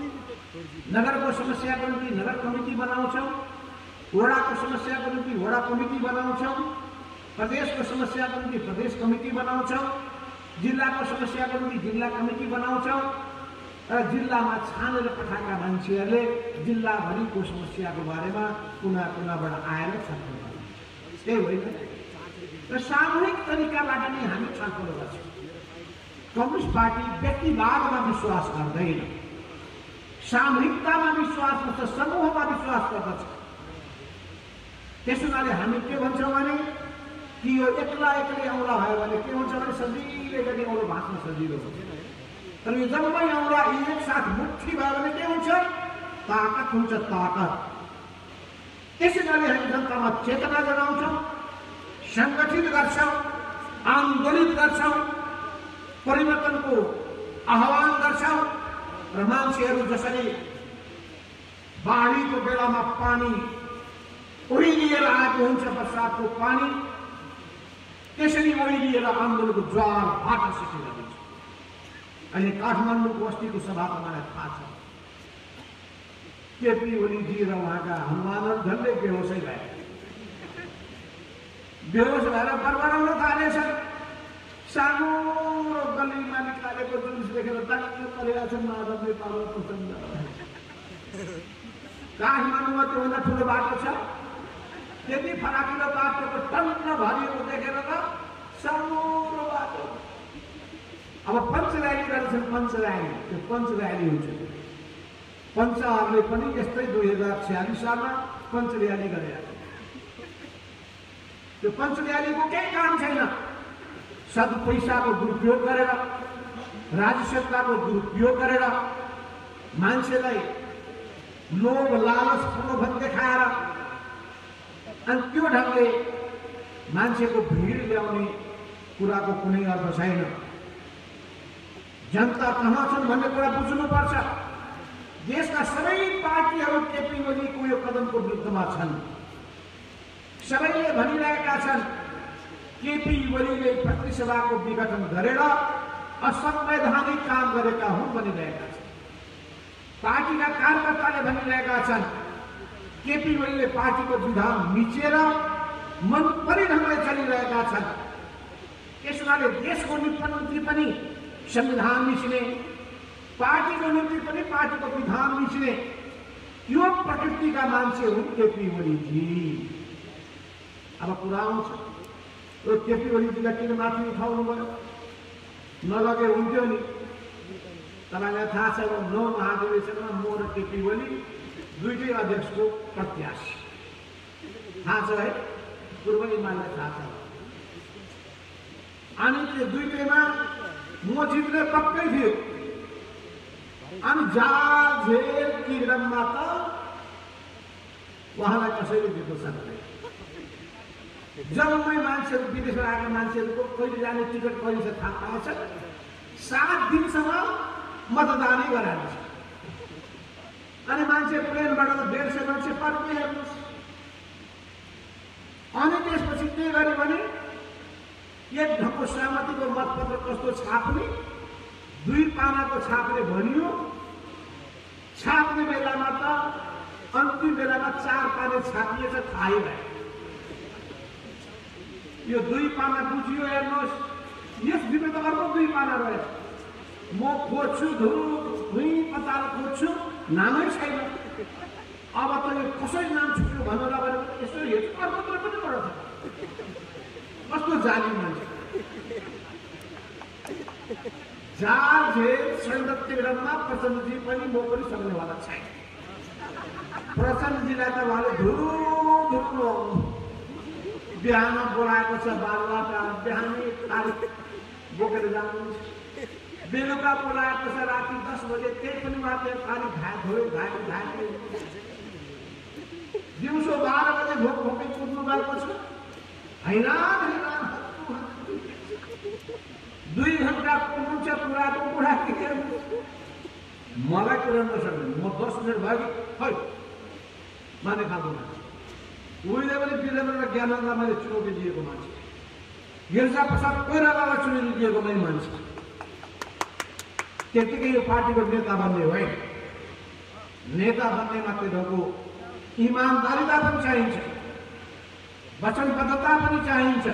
नगरको समस्याको निम्ति नगर कमिटी बनाउँछौँ, वडाको समस्याको निम्ति वडा कमिटी बनाउँछौँ, प्रदेशको समस्याको निम्ति प्रदेश कमिटी बनाउँछौँ, जिल्लाको समस्याको निम्ति जिल्ला कमिटी बनाउँछौँ। र जिल्लामा छानेर पठाएका मान्छेहरूले जिल्लाभरिको समस्याको बारेमा कुना कुनाबाट आएर छलफल गर्छन्। त्यही होइन र सामूहिक तरिकाबाट नै हामी छलफल गर्छौँ। कम्युनिस्ट पार्टी व्यक्तिवादमा विश्वास गर्दैन, सामूहिकतामा विश्वास गर्छ, समूहमा विश्वास गर्दछ। त्यस हुनाले हामी के भन्छौँ भने कि यो एक्लै औँला भयो भने के हुन्छ भने सजिलै गरी औँलो भाँच्न सजिलो हुन्छ। तर यो जम्मै औँला एकसाथ मुट्ठी भयो भने के हुन्छ? ताकत हुन्छ, ताकत। त्यसै गरी हामी जनतामा चेतना जगाउँछौँ, सङ्गठित गर्छौँ, आन्दोलित गर्छौँ, परिवर्तनको आह्वान गर्छौँ। र मान्छेहरू जसरी बाढीको बेलामा पानी उडिलिएर आएको हुन्छ, बर्सातको पानी, त्यसरी उडिलिएर आन्दोलनको ज्वार भाटा सिकेर दिन्छ। अहिले काठमाडौँको अस्तिको सभा मलाई थाहा छ, केपी ओलीजी र उहाँका हनुमानहरू झन्डै बेहोसै भए, बेहोस भएर बरबराउन थालेछ। सानो गल्लीमा निकालेको जुलुस देखेर टक्क परेका छन् माधव नेपाल प्रचण्ड। काठमाडौँमा त्योभन्दा ठुलो बाटो छ, त्यति फराकिलो बाटोको टन्न भरिएको देखेर त सानो बाटो। अब पञ्च र्याली गर्छन्, पञ्च र्याली, त्यो पञ्च र्याली हुन्छ। पञ्चहरूले पनि यस्तै 2046 सालमा पञ्च र्याली गरे। त्यो पञ्च र्यालीको केही काम छैन। सद पैसाको दुरुपयोग गरेर, राज्य सत्ताको दुरुपयोग गरेर, मान्छेलाई लोभ लालच प्रलोभन देखाएर अनि त्यो ढङ्गले मान्छेको भिड ल्याउने कुराको कुनै अर्थ छैन। जनता कहाँ छन् भन्ने कुरा बुझ्नुपर्छ। देशका सबै पार्टीहरू केपी ओलीको यो कदमको विरुद्धमा छन्। सबैले भनिरहेका छन् केपी ओलीले प्रतिसभाको विघटन गरेर असंवैधानिक काम गरेका हुन् भनिरहेका छन्। पार्टीका कार्यकर्ताले भनिरहेका छन् केपी ओलीले पार्टीको विधान मिचेर मनपरी ढङ्गले चलिरहेका छन्। त्यस हुनाले देशको निम्ति पनि संविधान मिच्ने, पार्टीको निम्ति पनि पार्टीको विधान मिच्ने यो प्रकृतिका मान्छे हुन् केपी ओलीजी। अब कुरा आउँछ, यो केपी ओलीजीलाई किन माथि उठाउनु भयो? नलगे हुन्थ्यो नि। तपाईँलाई थाहा छ 9 महाधिवेशनमा म र केपी ओली दुईटै अध्यक्षको प्रत्याशी। थाहा छ है, पूर्व एमालेलाई थाहा छ। अनि त्यो दुईटैमा म जित्ने पक्कै थियो। अनि झेल किरणमा त उहाँलाई कसैले जित्न सक्दैन। जम्मै मान्छेहरू विदेशबाट आएका मान्छेहरूको कहिले जाने टिकट कहिले छ थाहा पाएछ 7 दिनसम्म मतदानै गराएको छ। अनि मान्छे प्लेनबाट 150 मान्छे पर्ने हेर्नुहोस्। अनि त्यसपछि के गर्यो भने एक ढङ्गको सहमतिको मतपत्र कस्तो छाप्ने 2 पानाको छाप्ने भनियो। छाप्ने बेलामा त अन्तिम बेलामा 4 पाना छापिएछ थाहै भयो। यो 2 पाना बुझियो हेर्नुहोस्। यस भित्र त अर्को 2 पाना रह्यो। म खोज्छु धुई पताल खोज्छु नामै छैन। अब त यो कसरी नाम छुट्यो भनेर भने यसो हेर्छु अर्को पनि पढ्छ। कस्तो जाली मान्छे जाल झेल संरक्षणमा प्रचण्डजी पनि म पनि सक्नेवाला छैन। प्रचण्डजीलाई त उहाँले धुरो बिहान बोलाएको छ बालबाट बिहानै तारिख बोकेर जानुहुन्छ। बेलुका बोलाएको छ राति 10 बजे त्यही पनि उहाँले पानी धोयो घायो। दिउँसो 12 बजे भोकै कुद्नु भएको छ। हैरान 2 घण्टा कुद्नुहुन्छ पुराको कुरा के मलाई पुऱ्याउन सक्दैन। म 10 मिनट भयो कि खै माने खाँदो मान्छे। उहिले पनि वीरेन्द्र ज्ञानन्दलाई मैले चुनौती दिएको मान्छे। गिरिजा प्रसाद कोइरालालाई चुनौती दिएको मैले मान्छे। त्यतिकै यो पार्टीको नेता बन्ने होइन। नेता बन्ने मात्रै भएको इमानदारिता पनि चाहिन्छ, वचनबद्धता पनि चाहिन्छ,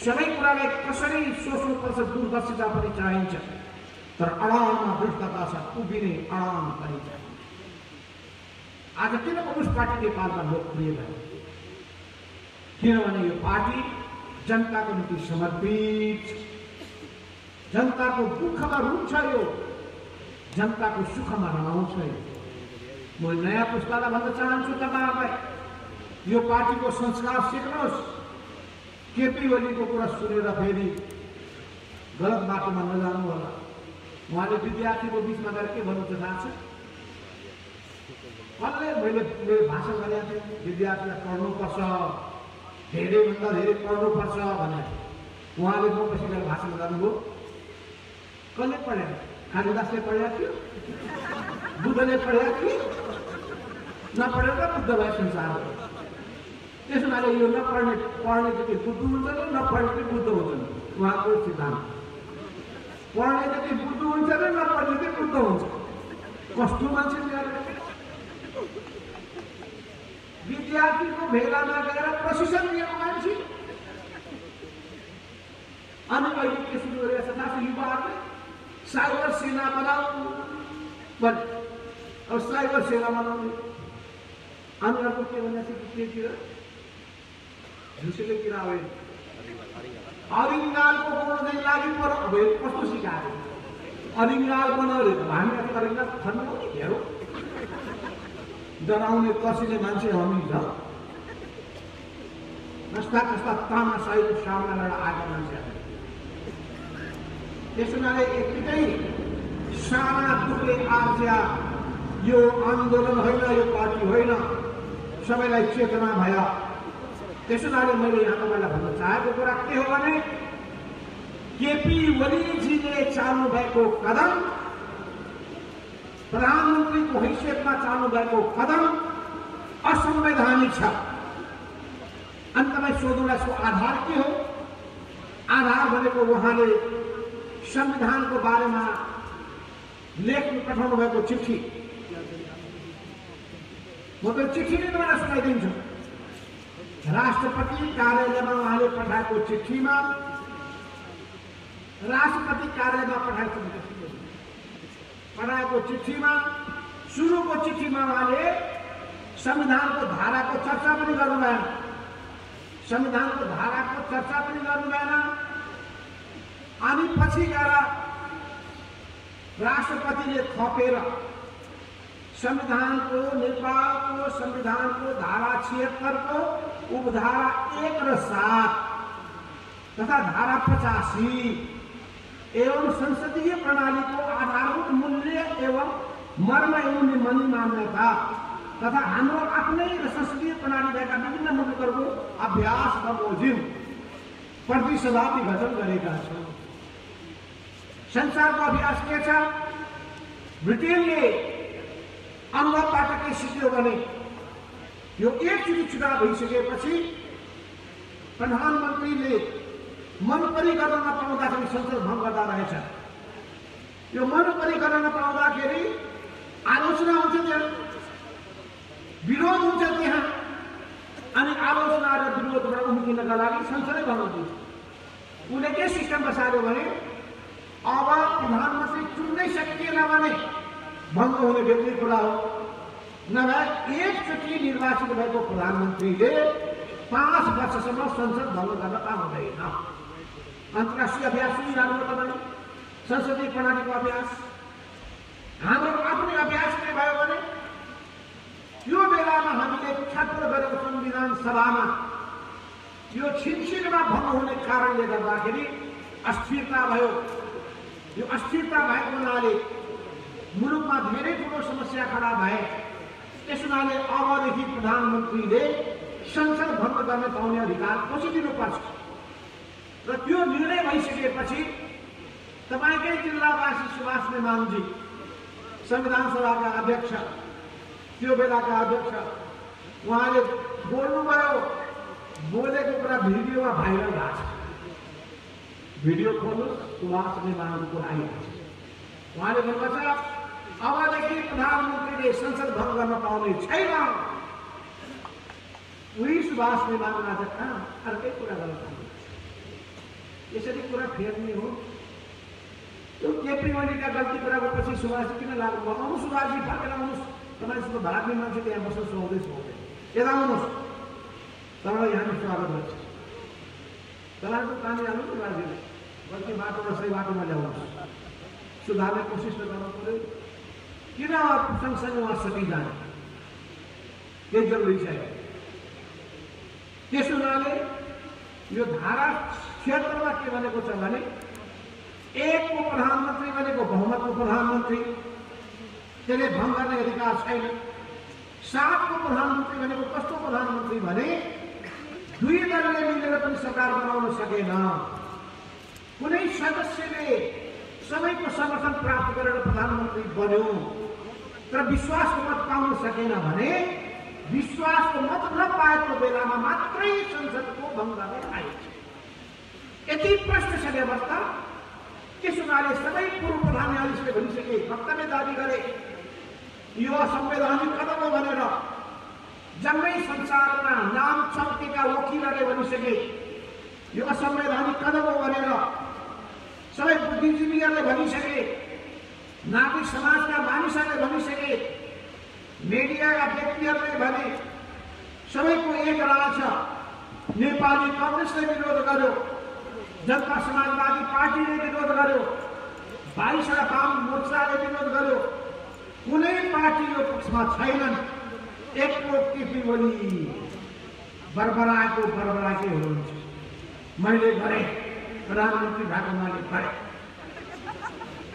सबै कुरालाई कसरी सोच्नुपर्छ दूरदर्शिता पनि चाहिन्छ। तर अडानमा भ्रष्टता छ उभिने अडान पनि चाहिन्छ। आज किन कम्युनिस्ट पार्टी नेपालमा लोकप्रिय भयो? किनभने यो पार्टी जनताको निम्ति समर्पित, जनताको दुःखमा रुन्छ, यो जनताको सुखमा रमाउँछ। म नयाँ पुस्तालाई भन्न चाहन्छु तपाईहरुलाई यो पार्टीको संस्कार सिक्नुहोस्। केपी ओलीको कुरा सुनेर फेरि गलत बाटोमा नजानु होला। उहाँले विद्यार्थीको बिचमा गएर के भन्नुहुन्छ थाहा छ? कसले मैले भाषण गरेको थिएँ विद्यार्थीलाई पढ्नुपर्छ, धेरैभन्दा धेरै पढ्नुपर्छ भने उहाँले म पछि गएर भाषण गर्नुभयो। कसले पढेन? कालिदासले पढेको थियो, बुद्धले पढेको थियो, नपढेर बुद्ध भए संसार। त्यसो हुनाले यो नपढ्ने पढ्ने जति बुद्ध हुन्छ र नपढ्ने जति बुद्ध हुन्छ उहाँको सिद्धान्त। पढ्ने जति बुद्ध हुन्छ र नपढ्ने जति बुद्ध हुन्छ। कस्तो मान्छे विद्यार्थीको भेलामा गएर प्रशिक्षण लिएको मान्छे। अनि अहिले के सुरु गरेको छ ताकि युवाहरूले साइबर सेना बनाऊ भने अब साइबर सेना बनाउने। अनि अर्को के भनेको छ केतिर झुसेले किरा होइन अरिङ्गालको बनाउँदै लागि पर अब कस्तो सिकाएको अरिङ्गाल बनाउने हामी अरिङ्गाल खन्नु हेरौँ डराउने कसैले मान्छे हामी छ। कस्ता कस्ता तानाशाहीको सामना गरेर आएका मान्छेहरू। त्यसो हुनाले यतिकै साना दुःखले आर्ज्या यो आन्दोलन होइन, यो पार्टी होइन, सबैलाई चेतना भयो। त्यसो हुनाले मैले यहाँ तपाईँलाई भन्न चाहेको कुरा के हो भने केपी ओलीजीले चाल्नु भएको कदम, प्रधानमन्त्रीको हैसियतमा चाल्नु भएको कदम असंवैधानिक छ। अनि तपाईँ सोध्नुलाई यसको आधार के हो? आधार भनेको उहाँले संविधानको बारेमा लेख्नु पठाउनु भएको चिठी। म त चिठी नै तपाईँलाई सुनाइदिन्छु। राष्ट्रपति कार्यालयमा उहाँले पठाएको चिठीमा पठाएको चिठीमा सुरुको चिठीमा उहाँले संविधानको धाराको चर्चा पनि गर्नु भएन। संविधानको धाराको चर्चा पनि गर्नु भएन। अनि पछि गएर राष्ट्रपतिले थपेर संविधानको नेपालको संविधानको धारा 76 को उपधारा 1 र 7 तथा धारा 85 एवं संसदीय प्रणाली को आधारभूत मूल्य एवं मर्म एवं निम्न मान्यता तथा हाम्रो आफ्नै संसदीय प्रणाली भएका विभिन्न मुलुकहरूको अभ्यास बमोजिम प्रति शताब्दी घटन गरेका छौँ। संसारको अभ्यास के छ? ब्रिटेनले अनुभवबाट के सिक्यो भने यो एकचोटि चुनाव भइसकेपछि प्रधानमन्त्रीले मनपरी गर्न नपाउँदाखेरि संसद भङ्ग गर्दा रहेछ। यो मनपरी गर्न नपाउँदाखेरि आलोचना हुन्छ, त्यहाँ विरोध हुन्छ, त्यहाँ अनि आलोचना र विरोधबाट उम्किनका लागि संसदै भङ्ग दिन्छ। उसले के सिस्टम बसाल्यो भने अब प्रधानमन्त्री चुन्नै सकिएन भने भङ्ग हुने व्यक्ति कुरा हो। नभए एकचोटि निर्वाचित भएको प्रधानमन्त्रीले 5 वर्षसम्म संसद भङ्ग गर्न पाउँदैन। अन्तर्राष्ट्रिय अभ्यास सुनिरहनु तपाईँ, संसदीय प्रणालीको अभ्यास। हाम्रो आफ्नै अभ्यास के भयो भने यो बेलामा हामीले छलफल गरेको संविधान सभामा यो छिनछिनमा भङ्ग हुने कारणले गर्दाखेरि अस्थिरता भयो। यो अस्थिरता भएको हुनाले मुलुकमा धेरै ठुलो समस्या खडा भए। त्यस हुनाले अबदेखि प्रधानमन्त्रीले संसद भङ्ग गर्न पाउने अधिकार खोजिदिनुपर्छ र त्यो निर्णय भइसकेपछि तपाईँकै जिल्लावासी सुभाष नेमाङजी संविधान सभाका अध्यक्ष, त्यो बेलाका अध्यक्ष, उहाँले बोल्नुभयो। बोलेको कुरा भिडियोमा भाइरल भएको छ। भिडियो खोल्नु, सुभाष नेमाङको आइरहेको छ। उहाँले भन्नुभएको छ अबदेखि प्रधानमन्त्रीले संसद भङ्ग गर्न पाउने छैन। उही सुभाष नेमाङ आज कहाँ अर्कै कुरा गर्न चाहन्छ। यसरी कुरा फेर्ने हो। त्यो केपी ओलीका गल्ती कुराको पछि सुभाष किन लाग्नु भयो? आउनु सुभाषजी, फर्केर आउनुहोस्। तपाईँ जस्तो भारतले मान्छे त्यहाँ बस्न सुहाउँदै सुहाउँदैन। यता आउनुहोस्, तपाईँलाई यहाँ स्वागत गर्छ। तपाईँको पानी हाल्नु नि बाजेले, गल्ती बाटोमा सही बाटोमा ल्याउनुहोस्। सुधार्ने कोसिस त गर्नु पऱ्यो। किन सँगसँगै उहाँ सकिजाने? के जरुरी छ? त्यस हुनाले यो धारा 76मा के भनेको छ भने 1 को प्रधानमन्त्री भनेको बहुमतको प्रधानमन्त्री, त्यसले भङ्ग गर्ने अधिकार छैन। 7 को प्रधानमन्त्री भनेको कस्तो प्रधानमन्त्री भने 2 दलले मिलेर पनि सरकार बनाउन सकेन। कुनै सदस्यले सबैको समर्थन प्राप्त गरेर प्रधानमन्त्री बन्यो तर विश्वासको मत पाउन सकेन भने विश्वासको मत नपाएको बेलामा मात्रै संसदको भङ्ग गर्ने आएको छ। यति प्रश्न छ व्यवस्था। त्यस हुनाले सबै पूर्व प्रधान न्यायाधीशले भनिसके, वक्तव्य दावी गरे यो असंवैधानिक कदम हो भनेर। जम्मै संसारमा नाम चम्केका वकिलहरूले भनिसके यो असंवैधानिक कदम हो भनेर। सबै बुद्धिजीवीहरूले भनिसके, नागरिक समाजका मानिसहरूले भनिसके, मिडियाका व्यक्तिहरूले भने। सबैको एक राय छ। नेपाली कांग्रेसले विरोध गर्यो, जनता समाजवादी पार्टीले विरोध गर्यो, 22 वाम मोर्चाले विरोध गर्यो। कुनै पार्टी यो पक्षमा छैनन्। एकलो केपी ओली बरबराएको बरबराकै हुनुहुन्छ। मैले गरेँ, प्रधानमन्त्री भएको मैले गरेँ।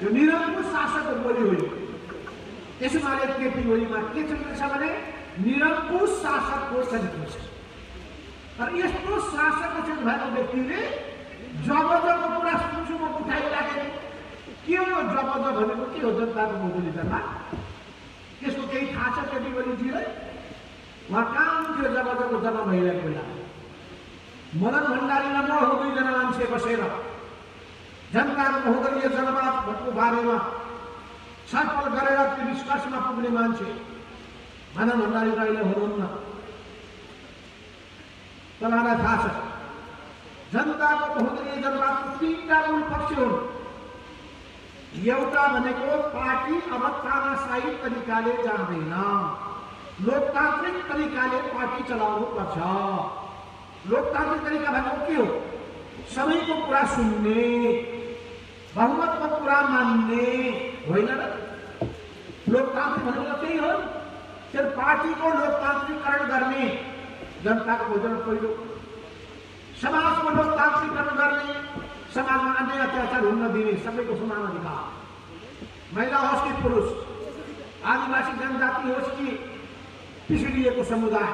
यो निरङ्कुश शासकको बोली हो। त्यसैले केपी ओलीमा के चलिरहेछ भने निरङ्कुश शासकको चरित्र छ। तर यस्तो शासकको चरित्र भएको व्यक्तिले जब कुरा सुन्छु म उठाइराखेको के हो? जब भनेको के हो? जनताको मौलिकतामा त्यसको केही थाहा छ केपी ओलीजीलाई? उहाँ कहाँ हुन्थ्यो जबको जन्म भइरहेको बेला? मदन भण्डारी र म हो 2 जना मान्छे बसेर जनताको बहुदलीय जनमतको बारेमा छलफल गरेर त्यो निष्कर्षमा पुग्ने मान्छे मदन भण्डारी अहिले हुनुहुन्न। तपाईँलाई थाहा छ जनताको बहुदलीय जनमतको 3टा मूल पक्ष हुन्। एउटा भनेको पार्टी अब तानाशाही तरिकाले जाँदैन, लोकतान्त्रिक तरिकाले पार्टी चलाउनु पर्छ। लोकतान्त्रिक तरिका भनेको के हो? सबैको कुरा सुन्ने, बहुमतको कुरा मान्ने होइन र? लोकतान्त्रिक भनेको त्यही हो। त्यो पार्टीको लोकतान्त्रिकरण गर्ने, जनताको भोजन पहिलो। समाजको लोकतान्त्रिकरण गर्ने, समाजमा अन्याय अत्याचार हुन नदिने, सबैको समान अधिकार। महिला होस् कि पुरुष, आदिवासी जनजाति होस् कि पिछडिएको समुदाय,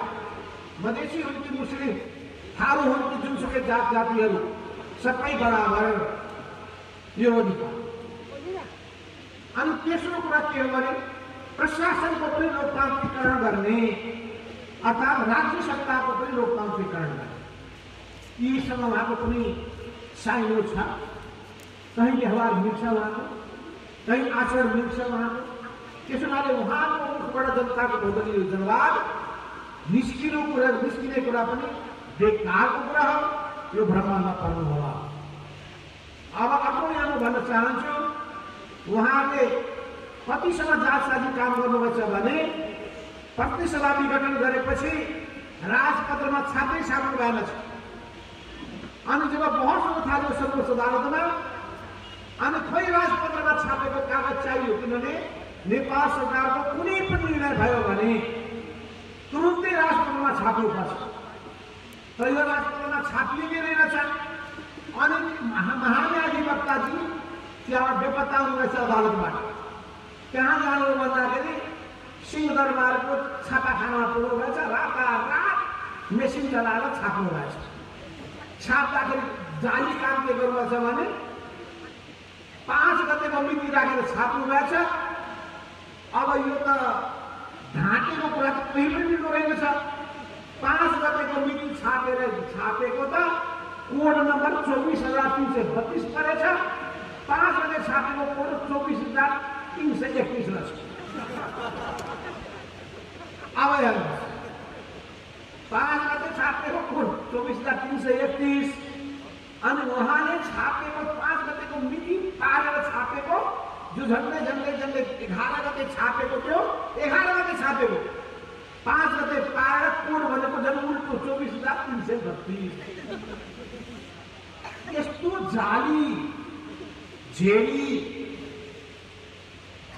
मधेसी हुन् कि मुस्लिम, थारू हुन् कि जुनसुकै जात जातिहरू सबै बराबर यो अधिकार। अनि तेस्रो कुरा के हो भने प्रशासनको पनि लोकतान्त्रिकरण गर्ने, अर्थात् राज्य सत्ताको पनि लोकतान्त्रिकरण गर्ने। यीसँग उहाँको पनि साइनो छ, कहीँ व्यवहार मिल्छ उहाँको, कहीँ आचरण मिल्छ उहाँको। त्यसो हुनाले उहाँको मुखबाट जनताको भोगनी जनवाद निस्किने कुरा पनि बेकारको कुरा हो। यो भ्रममा नपर्नु होला। अब आफ्नो यहाँ म भन्न चाहन्छु, उहाँले कतिसम्म जातसाजी काम गर्नुभएछ भने प्रतिसभा विघटन गरेपछि राजपत्रमा छापै छाप्नु भएन छ। अनि जब बहस हुन थाल्यो सर्वोच्च अदालतमा, अनि खोइ राजपत्रमा छापेको कागज चाहियो, किनभने नेपाल सरकारको कुनै पनि निर्णय भयो भने तुरुन्तै राजपत्रमा छाप्नुपर्छ। तर यो राजपत्रमा छापिएकै रहेनछ। अनि महान्याधिवक्ताजी त्यहाँ बेपत्ता हुनुहुनेछ अदालतबाट। कहाँ जानु भन्दाखेरि सिंहदरबारको छापाखानामा पुग्नुभएछ। रातारात मेसिन चलाएर छाप्नु भएछ। छाप्दाखेरि जाली काम के गर्नुभएछ भने 5 गतेको मिति राखेर छाप्नु भएछ। अब यो त ढाँटेको कुरा त कहीँ पनि मिल्दो रहेनछ। 5 गतेको मिति छापेको त कोड नम्बर 24,332 परेछ। 5 गते छापेको कोड 24,331 रहेछ। अब हेर्नुहोस्, 5 गते छापेको कोड 24,331, अनि उहाँले छापेको 5 गतेको मिति पारेर छापेको जो झन्डै 11 गते छापेको थियो, 11 गते छापेको 5 गते पारेर कोड भनेको झन् उल्टो 24,332। यस्तो जाली झेली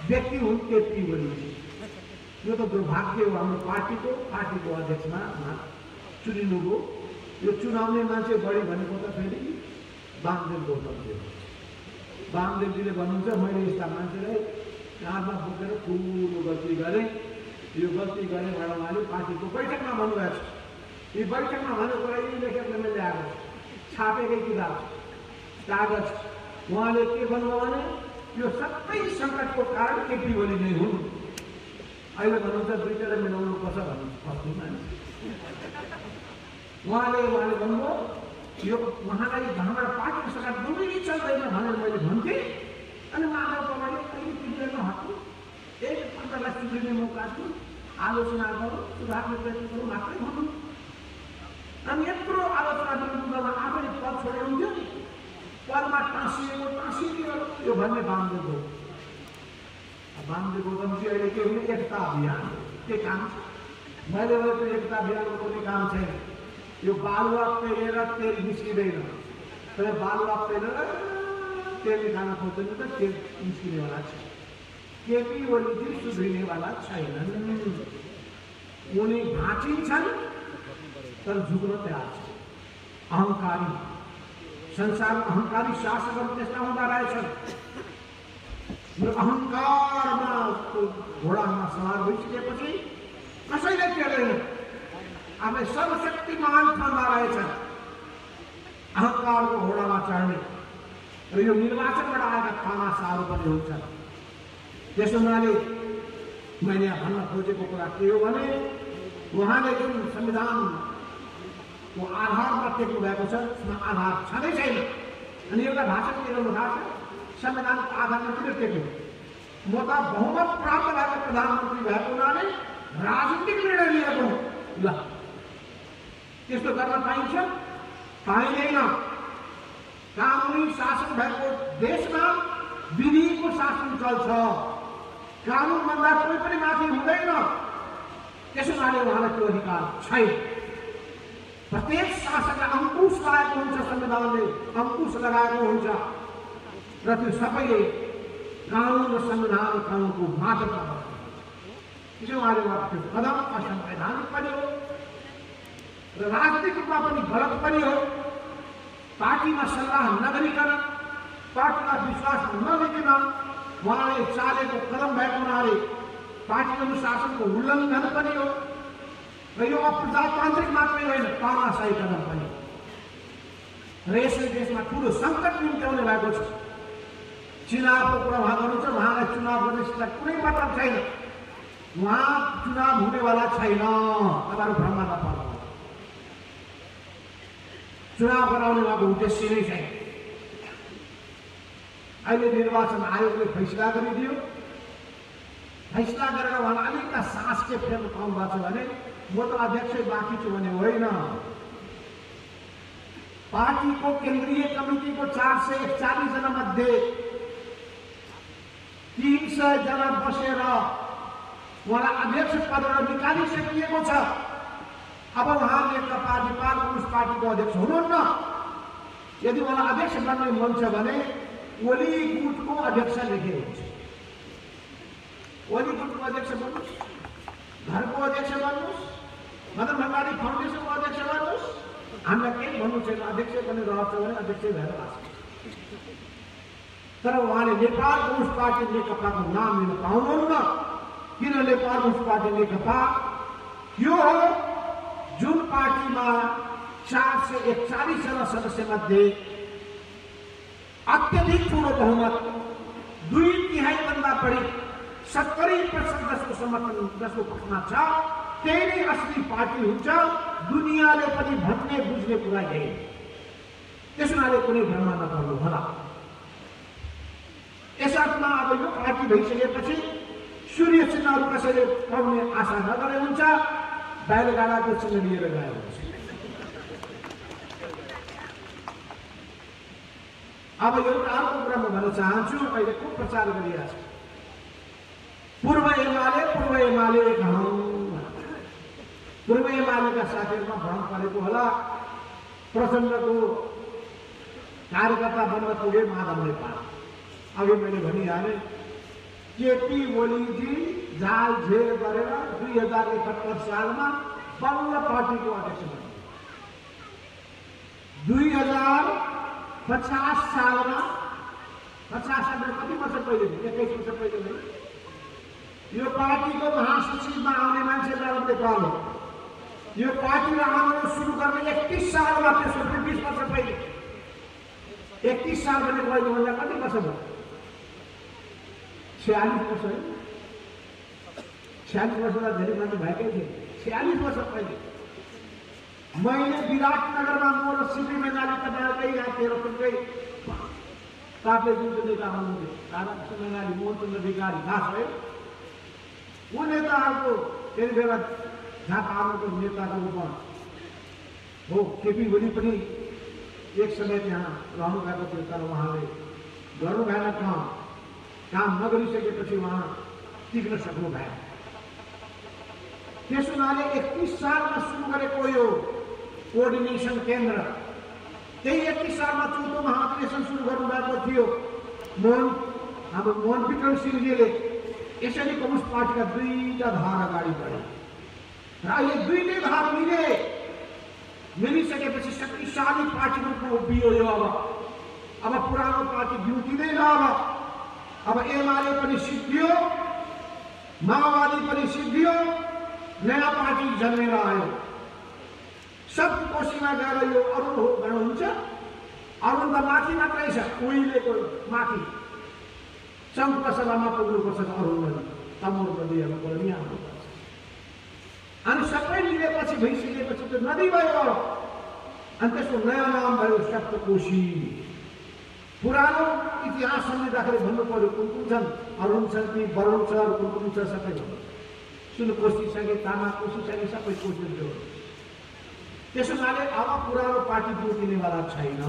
व्यक्ति हुन् केपी ओली। यो त दुर्भाग्य हो हाम्रो पार्टीको अध्यक्षमा चुनिनुभयो। यो चुनाउने मान्छे बढी भनेको त फेरि वामदेव गौतमजी हो। वामदेवजीले भन्नुहुन्छ मैले यस्ता मान्छेलाई काँधमा बोकेर ठुलो गल्ती गरेँ, यो गल्ती गरेँ भनेर उहाँले पार्टीको बैठकमा भन्नुभएको छ। यो बैठकमा भनेको कुरा यही लेखेर मैले ल्याएको छापेकै किताब कागज। उहाँले के भन्नुभयो भने यो सबै सङ्कटको कारण केपी ओली नै हुन्। अहिले भन्नुहुन्छ दुईजना मिलाउनु पर्छ भन्नु। उहाँले भन्नुभयो यो उहाँलाई घरबाट पार्टीको सरकार दुवै चल्दैन भनेर मैले भन्थेँ। अनि माधव पवारले कहिले पिटिएन हट्नु, एकपल्टलाई सुध्रिने मौका छु, आलोचना गरौँ, सुधार्ने प्रयत्न गरौँ मात्रै भन्नु। अनि यत्रो आलोचना गर्नुमा आफैले पद छोड्नुहुन्थ्यो नि, पदमा टाँसिएको यो भन्ने वामदेव गौतमजी अहिले के हुने एकता अभियान के काम छ? मैले भनेको एकता अभियानको कुनै काम छैन। यो बालुवा पेलेर तेल निस्किँदैन, तर बालुवा पेलेर तेल निकाल्न खोज्दैन त तेल निस्किनेवाला छ। केपी ओलीजी सुध्रिनेवाला छैनन्। उनी भाँचिन्छन् तर झुक्न तयार छ। अहङ्कारी संसारमा अहङ्कारी शासकहरू त्यस्ता हुँदा रहेछन्। यो अहङ्कारमा घोडामा सवार भइसकेपछि कसैले टेर्दैन। आफै सर्वशक्तिमान ठाउँमा रहेछन् अहङ्कारको घोडामा चढ्ने। र यो निर्वाचनबाट आएका तानाशाहरू पनि हुन्छ। त्यसो हुनाले मैले भन्न खोजेको कुरा के हो भने उहाँले जुन संविधानको आधारमा टेक्नु भएको छ त्यसमा आधार छँदै छैन। अनि एउटा भाषण के गर्नु भएको छ, संविधानको आधारमा किन टेक्नु? म त बहुमत प्राप्त भएको प्रधानमन्त्री भएको हुनाले राजनीतिक निर्णय लिएको हो। ल त्यस्तो गर्न पाइन्छ? पाइँदैन। कानुनी शासन भएको देशमा विधिको शासन चल्छ। कानुनभन्दा कोही पनि माथि हुँदैन। त्यसो हुनाले उहाँलाई त्यो अधिकार छैन। प्रत्येक शासकलाई अङ्कुश लगाएको हुन्छ, संविधानले अङ्कुश लगाएको हुन्छ र त्यो सबैले कानुन र संविधान कानुनको माटोमा बस्छ। त्यसो उहाँले त्यो कदम असंवैधानिक पनि हो र राजनीतिक रूपमा पनि गलत पनि हो। पार्टीमा सल्लाह नगरिकन, पार्टीलाई विश्वास नलिकन उहाँले चालेको कदम भएको हुनाले पार्टी अनुशासनको उल्लङ्घन पनि हो। र यो अप्रजातान्त्रिक मात्रै होइन, तानाशाही कदम पनि। र यसले देशमा ठुलो सङ्कट निम्त्याउने भएको छ। चुनावको कुरा उहाँ गर्नुहुन्छ, उहाँलाई चुनाव गर्ने कुनै मतलब छैन, उहाँ चुनाव हुनेवाला छैन। तपाईँहरू भ्रममा नपर्नु, चुनाव गराउने उहाँको उद्देश्य नै छैन। अहिले निर्वाचन आयोगले फैसला गरिदियो, फैसला गरेर उहाँलाई अलिकता सास के फेर्न पाउनु भएको छ भने म त अध्यक्ष बाँकी छु भने होइन। पार्टीको केन्द्रीय कमिटीको 441 जना मध्ये 300 जना बसेर उहाँलाई अध्यक्ष पदबाट निकालिसकिएको छ। अब उहाँ नेकपा नेपाल कम्युनिस्ट पार्टीको अध्यक्ष हुनुहुन्न। यदि उहाँलाई अध्यक्ष बन्ने मन छ भने ओली गुटको अध्यक्ष लेखेको छ। ओली गुटको अध्यक्ष बन्नुहोस्, घरको अध्यक्ष बन्नुहोस्, मदन भण्डारी फाउन्डेसनको अध्यक्ष बन्नुहोस्। हामीलाई केही भन्नु छैन, अध्यक्ष पनि रहन्छ भने अध्यक्ष भएर आएको। तर उहाँले नेपाल कम्युनिस्ट पार्टी नेकपाको नाम लिन पाउनुहुन्न। किन नेपाल कम्युनिस्ट पार्टी नेकपा यो हो जुन पार्टीमा 441 जना सदस्य मध्ये अत्यधिक ठुलो बहुमत 2/3 भन्दा बढी 70% जसको समर्थन जसको पक्षमा छ, त्यही नै असली पार्टी हुन्छ। दुनियाँले पनि भन्ने बुझ्ने कुरा यही। त्यसैले कुनै भ्रममा नपर्नु होला। यसर्थमा अब यो पार्टी भइसकेपछि सूर्य चिन्हहरू कसैले पाउने आशा नगरे हुन्छ, बैलगाडाको चिन्ह लिएर गएको हुन्छ। अब एउटा अर्को कुरा म भन्न चाहन्छु, अहिले खुब प्रचार गरिरहेको छ पूर्व एमाले एक हौँ। पूर्व एमालेका साथीहरूमा भ्रम परेको होला। प्रचण्डको कार्यकर्ता बन्न पुगे माधव नेपाल। अघि मैले भनिहालेँ, केपी ओलीजी जाल झेल गरेर 2071 सालमा बल्ल पार्टीको अध्यक्ष बने। 2050 सालमा 50 सालमा कति वर्ष पहिले, 21 वर्ष पहिले यो पार्टीको महासचिवमा आउने मान्छे माधव नेपाल हो। यो पार्टीलाई आन्दोलन सुरु गर्ने 31 सालमा, त्यसो 20 वर्ष पहिले, 31 साल भने पहिले भन्दा कति वर्ष भयो? 46 वर्ष है। 46 वर्षलाई धेरै मान्छे भएकै थिए। 46 वर्ष पहिले मैले विराटनगरमा म र सिपी मैनाली तपाईँहरूकै यहाँ तेह्रथुमकै तापले जुन नेता हुनुहुन्थ्यो, राधाकृष्ण मैनाली, मोहनचन्द्र अधिकारी खास है, वो नेताहरूको त्यति बेला झापाको नेताको रूपमा हो। केपी ओली पनि एक समय त्यहाँ रहनु भएको थियो, तर उहाँले गर्नु भएन, काम नगरिसकेपछि उहाँ टिक्न सक्नु भएन। त्यस हुनाले 31 सालमा सुरु गरेको यो कोअर्डिनेसन केन्द्र, त्यही 31 सालमा चौथो महाधिवेशन सुरु गर्नुभएको थियो हाम्रो मोहन विक्रम सिंहजीले। यसरी कम्युनिस्ट पार्टीका 2टा धार अगाडि बढे र अहिले 2टै धार मिलिसकेपछि शक्तिशाली पार्टी रूपमा उभियो यो। अब पुरानो पार्टी बिउतिँदैन। अब एमाले पनि सिद्धियो, माओवादी पनि सिद्धियो, नयाँ पार्टी जन्मेर आयो। सब कोशीमा गएर यो अरुण हो भन्नुहुन्छ, अरुण त माथि मात्रै छ, उहिलेको माथि संयुक्त सभामा पुग्नुपर्छ। अरुण तमोर नदीहरूको पनि आउनुपर्छ। अनि सबै मिलेपछि भइसकेपछि त्यो नदी भयो। अनि त्यसको नयाँ नाम भयो सप्तकोशी। पुरानो इतिहास सम्झिँदाखेरि भन्नु पर्यो कुन छन्, अरुण छन् कि वरुण छ, कुन छ, सबै सुनकोशीसँगै तामाकोशीसँगै सबै कोशीहरू। त्यसो हुनाले अब पुरानो पार्टी बिउतिनेवाला छैन।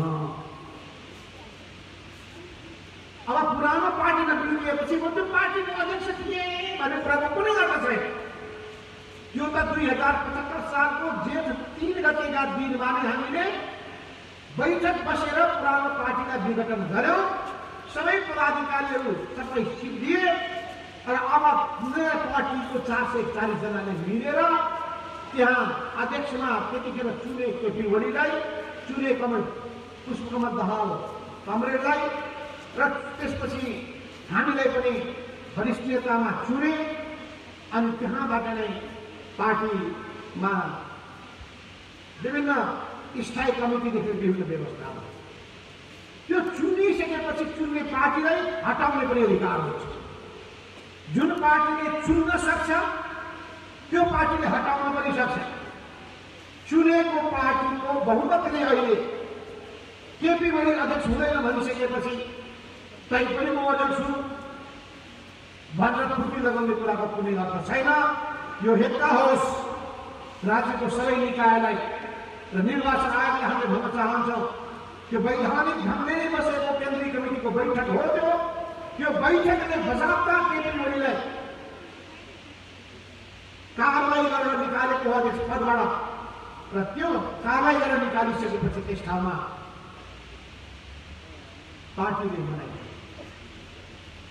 अब पुरानो पार्टी नबिउतिएपछि म त्यो पार्टीको अध्यक्ष थिएँ भन्ने कुराको कुनै अर्थ छैन। यो त 2075 सालको जेठ 3 गतेका दिनमा नै हामीले बैठक बसेर पुरानो पार्टीलाई विघटन गर्यौं। सबै पदाधिकारीहरू सबै सिद्धिए र अब नयाँ पार्टीको 441 जनाले मिलेर त्यहाँ अध्यक्षमा त्यतिखेर चुने केपी ओलीलाई, चुने पुष्पकमल दाहाल कमरेडलाई र त्यसपछि हामीलाई पनि वरिष्ठतामा चुने। अनि त्यहाँबाट नै पार्टी विभिन्न स्थायी कमिटीदेखि विभिन्न व्यवस्थाहरू त्यो चुनिसकेपछि चुन्ने पार्टीलाई हटाउने पनि अधिकार हुन्छ। जुन पार्टीले चुन्न सक्छ त्यो पार्टीले हटाउन पनि सक्छ। चुनेको पार्टीको बहुमतले अहिले केपी ओली अध्यक्ष हुँदैन भनिसकेपछि तै पनि म अध्यक्ष छु भनेर फुर्ती लगाउने कुराको कुनै अर्थ छैन। यो हेक्का होस् राज्यको सबै निकायलाई र निर्वाचन आयोगले हामीले भन्न चाहन्छौँ त्यो वैधानिक ढङ्गले बसेको केन्द्रीय कमिटीको बैठक हो। त्यो बैठकले बजाप्ता केपी ओलीलाई कारवाही गरेर निकालेको अध्यक्ष पदबाट र त्यो कारवाही गरेर निकालिसकेपछि त्यस ठाउँमा पार्टीले बनायो।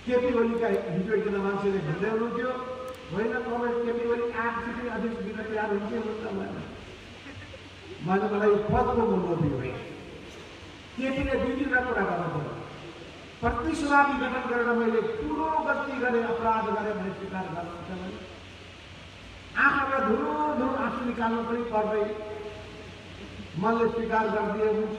केपी ओलीका हिजो एकजना मान्छेले भन्दै हुनुहुन्थ्यो होइन तपाईँ केपी ओली आएपछि अध्यक्ष दिन तयार हुन्थ्यो मैले मलाई पदको मनोभी होइन। केपीले 2 दिनमा कुरा गर्नुभयो प्रतिस्वामी गठन गरेर मैले ठुलो गल्ती गरेँ अपराध गरेँ भने स्वीकार गर्नुहुन्छ भने आँखाबाट धुलो धुलो आँसु निकाल्नु पनि पर्दै मनले स्वीकार गरिदिए हुन्छ।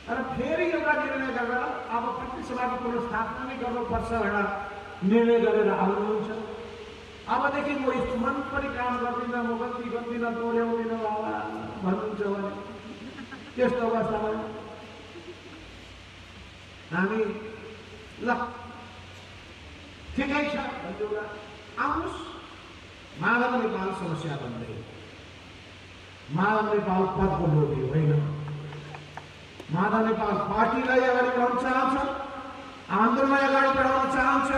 तर फेरि एउटा निर्णय गरेर अब प्रतिस्वामी पुनर्स्थापना नै गर्नुपर्छ भनेर निर्णय गरेर आउनुहुन्छ। अबदेखि म मन पनि काम गर्दिनँ, म गल्ती गर्दिनँ, दोहोऱ्याउँदिनँ भन्नुहुन्छ भने त्यस्तो अवस्थामा हामी ल ठिकै छ भन्दैला आउनुहोस्। मानव नेपाल समस्या भन्दै मानव नेपाल पदको लोभी होइन। मानव नेपाल पार्टीलाई अगाडि बढाउन चाहन्छ, आन्दोलनलाई अगाडि बढाउन चाहन्छ,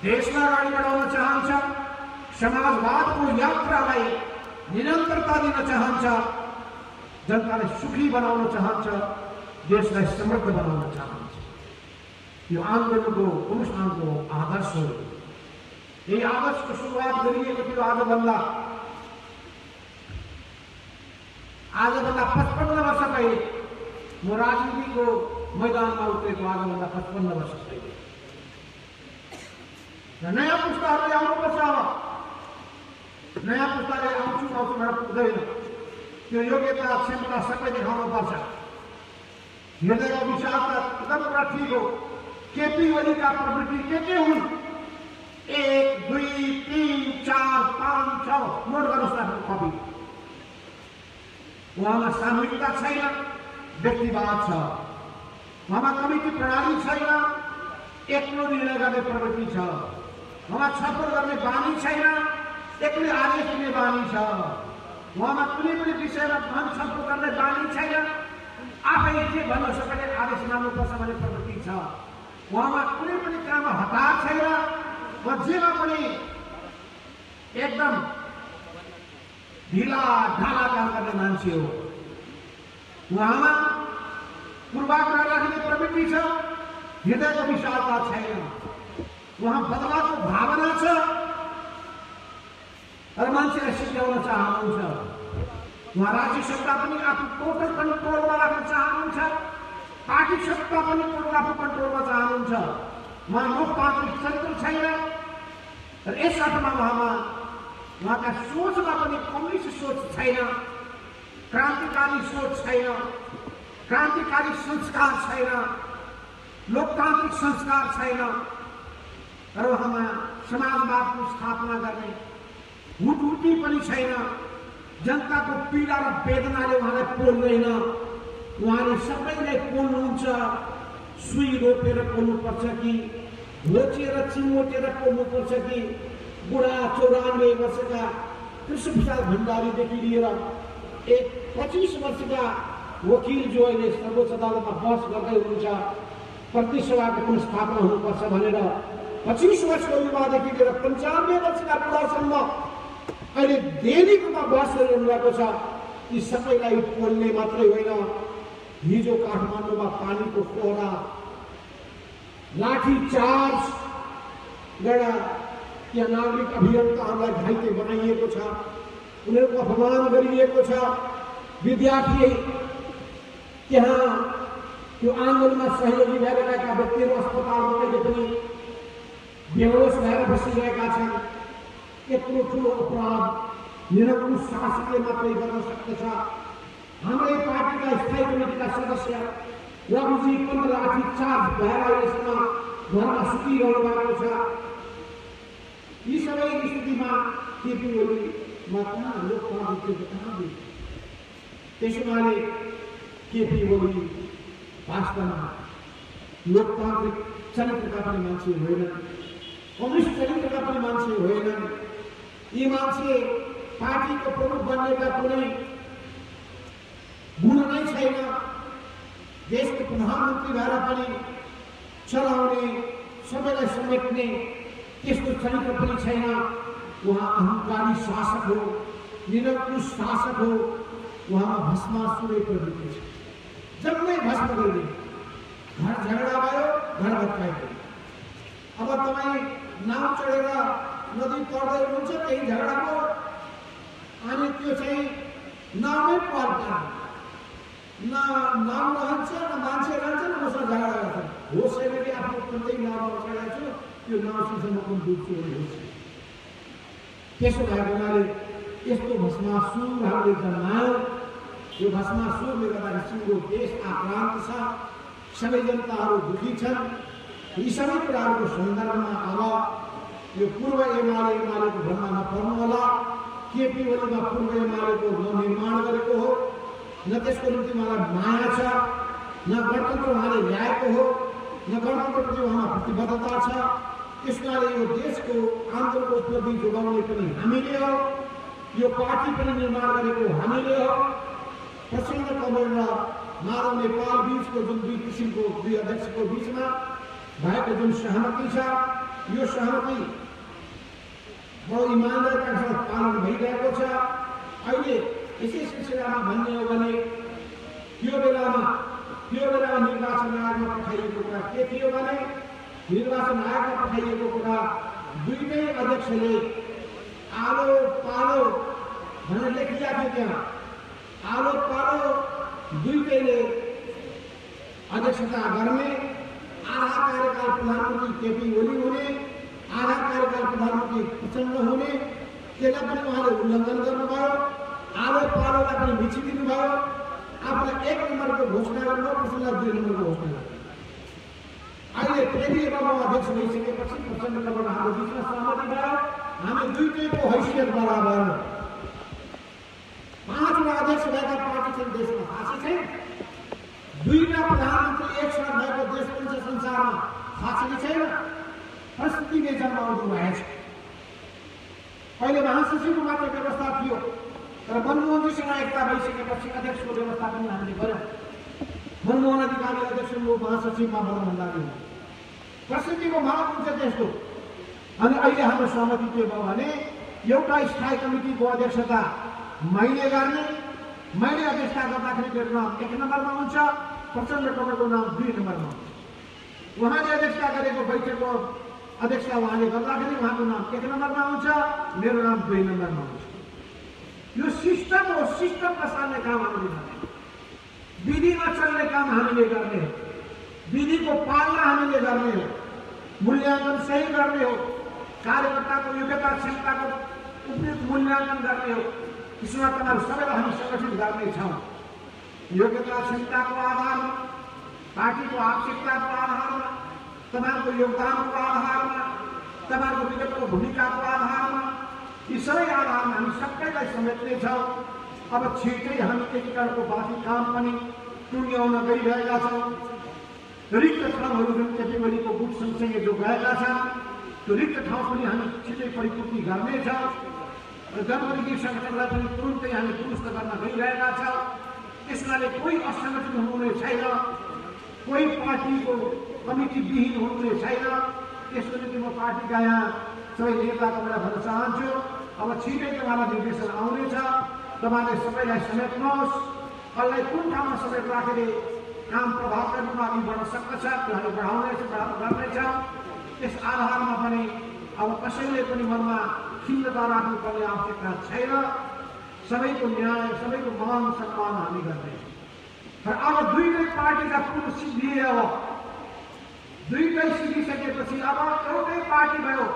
देशलाई अगाडि बढाउन चाहन्छ, समाजवादको यात्रालाई निरन्तरता दिन चाहन्छ, जनतालाई सुखी बनाउन चाहन्छ, देशलाई समृद्ध बनाउन चाहन्छ। यो आन्दोलनको अनुष्ठानको आदर्श हो। यही आदर्शको सुरुवात गरिएको थियो आजभन्दा 55 वर्ष पहिले। म राजनीतिको मैदानमा उत्रेको आजभन्दा 55 वर्ष पहिले। र नयाँ पुस्ताहरूले आउनुपर्छ। नयाँ पुस्ताले आउँछु भनेर पुग्दैन। त्यो योग्यता क्षमता सबै देखाउनुपर्छ। हृदयको विशालता एकदम कुरा ठिक हो। केपी ओलीका प्रवृत्ति के हुन् 1 2 3 4 5 6 नोट गर्नुहोस् न कपी। उहाँमा सामूहिकता छैन, व्यक्तिवाद छ। उहाँमा कमिटी प्रणाली छैन, एक्लो निर्णय गर्ने प्रवृत्ति छ। उहाँमा छलफल गर्ने बानी छैन, एक्लै आदेश दिने बानी छ। उहाँमा कुनै पनि विषयमा छलफल गर्ने बानी छैन, आफै जे भन्न सबैले आदेश मान्नुपर्छ भन्ने प्रवृत्ति छ। उहाँमा कुनै पनि काममा हतार छैन, जेमा पनि एकदम ढिला ढाला काम गर्ने मान्छे हो। उहाँमा पूर्वाग्रह राख्ने प्रवृत्ति छ, हृदयको विशालता छैन। उहाँ बदलावको भावना छ र मान्छेलाई सिकाउन चाहनुहुन्छ। उहाँ राज्य सत्ता पनि आफू टोटल कन्ट्रोलमा राख्न चाहनुहुन्छ, पार्टी सत्ता पनि आफू कन्ट्रोलमा चाहनुहुन्छ। उहाँ लोकतान्त्रिक चरित्र छैन र यस अर्थमा उहाँका सोचमा पनि कम्युनिस्ट सोच छैन, क्रान्तिकारी सोच छैन, क्रान्तिकारी संस्कार छैन, लोकतान्त्रिक संस्कार छैन र उहाँमा समाजवादको स्थापना गर्ने हुटहुटी पनि छैन। जनताको पीडा र वेदनाले उहाँलाई पोल्दैन। उहाँले सबैलाई पोल्नुहुन्छ। सुई रोपेर पोल्नुपर्छ कि घोचेर चिमोटेर पोल्नुपर्छ कि बुढा 94 वर्षका कृष्णप्रसाद भण्डारीदेखि लिएर एक 25 वर्षका वकिल जो अहिले सर्वोच्च अदालतमा बहस गर्दै हुनुहुन्छ प्रतिसभाको पुनर्स्थापना हुनुपर्छ भनेर 25 वर्षको युवादेखि लिएर 95 वर्षका बुढासम्म अहिले दैनिक रूपमा बहस गरिरहनु भएको छ। यी सबैलाई पोल्ने मात्रै होइन, हिजो काठमाडौँमा पानीको फोहरा, लाठी चार्ज गरेर त्यहाँ नागरिक अभियन्ताहरूलाई घाइते बनाइएको छ, उनीहरूको अपमान गरिएको छ। विद्यार्थी त्यहाँ त्यो आन्दोलनमा सहयोगी भएर गएका व्यक्तिहरू अस्पतालमा पनि बेहोस भएर बसिरहेका छन्। यत्रो ठुलो अपराध निरङ्कुश शासकले मात्रै गर्न सक्दछ। हाम्रै पार्टीका स्थायी कमिटीका सदस्य रघुजी पन्त लाठी चार्ज भएर अहिलेसम्म घरमा सुतिरहनु भएको छ। यी सबै स्थितिमा केपी ओलीमा कहाँ लोकतान्त्रिक कहाँ दिन्छ? त्यसैले केपी ओली वास्तवमा लोकतान्त्रिक चरित्रका पनि मान्छे होइनन्, कम्युनिस्ट चरित्रका पनि मान्छे होइनन्। यी मान्छे पार्टीको प्रमुख बन्नेका कुनै गुण नै छैन। देशको प्रधानमन्त्री भएर पनि चलाउने, सबैलाई समेट्ने त्यस्तो चरित्र पनि छैन। उहाँ अहङ्कारी शासक हो, निरङ्कुश शासक हो। उहाँमा भस्मासुरै प्रवृत्ति छ, जम्मै भस्म गर्ने। घर झगडा भयो, घर भत्काइदियो। अब तपाईँ नाव चढेर नदी तर्दै हुनुहुन्छ त्यही झगडाको, अनि त्यो चाहिँ नामै पर्दैन, न नाम रहन्छ, न मान्छे रहन्छ, न मसँग झगडा गर्छ। होस् कि आफ्नो प्रत्येक नावमा चढेको छु, त्यो नावसँग म पनि डुब्छु भने होस्। त्यसो भएको हुनाले यस्तो भस्मासुरहरूले जन्मायो। यो भस्मासुरले गर्दाखेरि सिङ्गो देश आक्रान्त छ, सबै जनताहरू दुखी छन्। यी सबै कुराहरूको सन्दर्भमा अब यो पूर्व एमालेको भ्रममा नपर्नु होला। केपी ओलीमा पूर्व एमालेको ननिर्माण गरेको हो, न त्यसको निम्ति उहाँलाई माया छ, न गणतन्त्र उहाँले ल्याएको हो, न गणतन्त्रप्रति उहाँमा प्रतिबद्धता छ। त्यसकारण यो देशको आन्दोलनको उपलब्धि जोगाउने पनि हामीले हो, यो पार्टी पनि निर्माण गरेको हामीले हो। प्रचण्ड कमल र माधव नेपाल बीचको जुन दुई किसिमको दुई अध्यक्षको बीचमा भएको जुन सहमति छ, यो सहमति बहुत इमान्दारीका साथ पालन भइरहेको छ। अहिले यसै सिलसिलामा भन्ने हो भने त्यो बेलामा निर्वाचन आयोगमा पठाइएको कुरा के थियो भने, निर्वाचन आयोगमा पठाइएको कुरा दुईटै अध्यक्षले आलो पालो भनेर लेखिएको थियो। त्यहाँ आलो पालो दुईटैले अध्यक्षता गर्ने, आधा कार्यकाल प्रधानमन्त्री केपी ओली हुने, आधा कार्यकाल प्रधानमन्त्री प्रचण्ड हुने, त्यसलाई पनि उहाँले उल्लङ्घन गर्नुभयो। आलो पालोलाई पनि मिचिदिनुभयो। आफूलाई 1 नम्बरको घोषणा गर्नुभयो, प्रचण्डलाई 2 नम्बरको घोषणा गर्नुभयो। अहिले फेरि अब अध्यक्ष भइसकेपछि प्रचण्डबाट हाम्रो बिचमा सहमति भयो। हामी दुईटैको हैसियत बराबर। 5 वटा अध्यक्ष भएका पार्टी छन् देशमा, थाहा छैन। 2 प्रधानमन्त्री एक साथ भएको देश पनि छ संसारमा, थाहा छैन। परिस्थिति नै जन्माउनु भएछ। पहिले महासचिवको मात्र व्यवस्था थियो, तर मनमोहनजीसँग एकता भइसकेपछि अध्यक्षको व्यवस्था पनि हामीले गर्यौँ। मनमोहन अधिकारी अध्यक्षको महासचिवमा भन्नुभन्दा पनि परिस्थितिको माग हुन्छ त्यस्तो। अनि अहिले हाम्रो सहमति के भयो भने एउटा स्थायी कमिटीको अध्यक्षता मैले गर्ने, मैले अध्यक्षता गर्दाखेरि मेरो नाम 1 नम्बरमा हुन्छ, प्रचण्ड कमलको नाम 2 नम्बरमा हुन्छ। उहाँले अध्यक्षता गरेको बैठकको अध्यक्षता उहाँले गर्दाखेरि उहाँको नाम 1 नम्बरमा हुन्छ, मेरो नाम 2 नम्बरमा हुन्छ। यो सिस्टम हो, सिस्टम बसाल्ने काम हामीले गर्ने, विधिमा चल्ने काम हामीले गर्ने, विधिको पालना हामीले गर्ने हो, मूल्याङ्कन सही गर्ने हो, कार्यकर्ताको योग्यता क्षमताको उपयुक्त मूल्याङ्कन गर्ने हो। त्यसमा तपाईँहरू सबैलाई हामी सङ्गठित गर्नेछौँ। योग्यता क्षमताको आधारमा, पार्टीको आवश्यकताको आधारमा, तपाईँहरूको योगदानको आधारमा, तपाईँहरूको विगतको भूमिकाको आधारमा, यी सबै आधारमा हामी सबैलाई समेट्नेछौँ। अब छिटै हामी एकीकरणको बाँकी काम पनि टुङ्ग्याउन गइरहेका छौँ। रिक्त ठाउँहरू जुन केपी ओलीको गुट सँगसँगै जो गएका छन्, त्यो रिक्त ठाउँ पनि हामी छिटै परिपूर्ति गर्नेछौँ। र जनवर्गीय सङ्गठनलाई पनि तुरुन्तै हामी दुरुस्त गर्न गइरहेका छौँ। त्यसकाले कोही असङ्गठित हुनुहुने छैन, कोही पार्टीको कमिटी विहीन हुनुहुने छैन। त्यसको निम्ति म पार्टीका यहाँ सबै नेताहरूलाई भन्न चाहन्छु, अब छिटै तपाईँलाई निर्देशन आउनेछ। तपाईँले सबैलाई समेट्नुहोस्, कसलाई कुन ठाउँमा समेट राखेर काम प्रभावकारी रूपमा अघि बढ्न सक्दछ त्यो हामी गर्नेछौँ। त्यस आधारमा पनि अब कसैले पनि मनमा खिन्नता राख्नुपर्ने आवश्यकता छैन। सबैको न्याय, सबैको मान सम्मान हामी गर्नेछौँ। तर अब दुईटै पार्टीका कुरो सिद्धिए, अब दुईटै सिद्धिसकेपछि अब एउटै पार्टी भयो।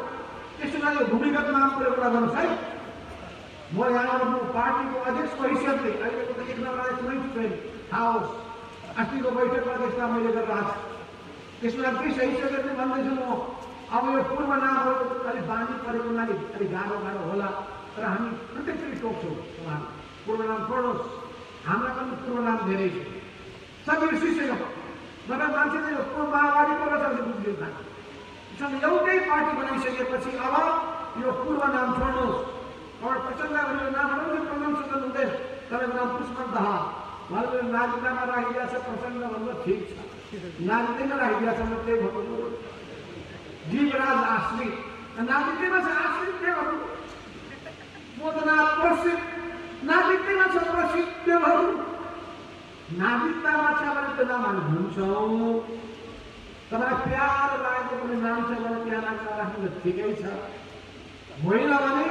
त्यसो गरी भूमिगत नाम प्रयोग गर्नुहोस् है। म यहाँबाट म पार्टीको अध्यक्षको हैसियतले अहिलेको त एक नम्बर कुनै छैन थाहा होस् अस्तिको बैठकमा त्यसमा मैले गरेर आएको त्यसमा के हैसियतले भन्दैछु म अब यो पूर्व नामहरू अलिक बानी परेको हुनाले अलिक गाह्रो होला तर हामी प्रत्येकचोटि टोक्छौँ उहाँहरू पूर्व नाम छोड्नुहोस् हाम्रा पनि पूर्व नाम धेरै छ सब बिर्सिसक्यो नभए मान्छेले यो पूर्व माओवादी को रहेछ बुझ्नु थाल्छ एउटै पार्टी बनाइसकेपछि अब यो पूर्व नाम छोड्नुहोस् और प्रचण्डको नामहरू पनि प्रशंसन हुँदैन तपाईँको नाम पुष्पन दाहाल उहाँले नागरिकतामा राखिदिएको छ प्रचण्ड भन्दा ठिक छ नागरिकैमा राखिदिएको छ म त्यही भन्नु जीवराज आश्रित नागरिकैमा छ आश्रित के भन्नु मोदनाथ प्रसिद्ध नागरिकैमा छ प्रसिद्ध के भन्नु नागरिकतामा छ भने त्यो नाम हामी भन्छौँ तपाईँलाई प्यारो लागेको कुनै नाम छ भने त्यहाँ नाम राख्नु ठिकै छ होइन भने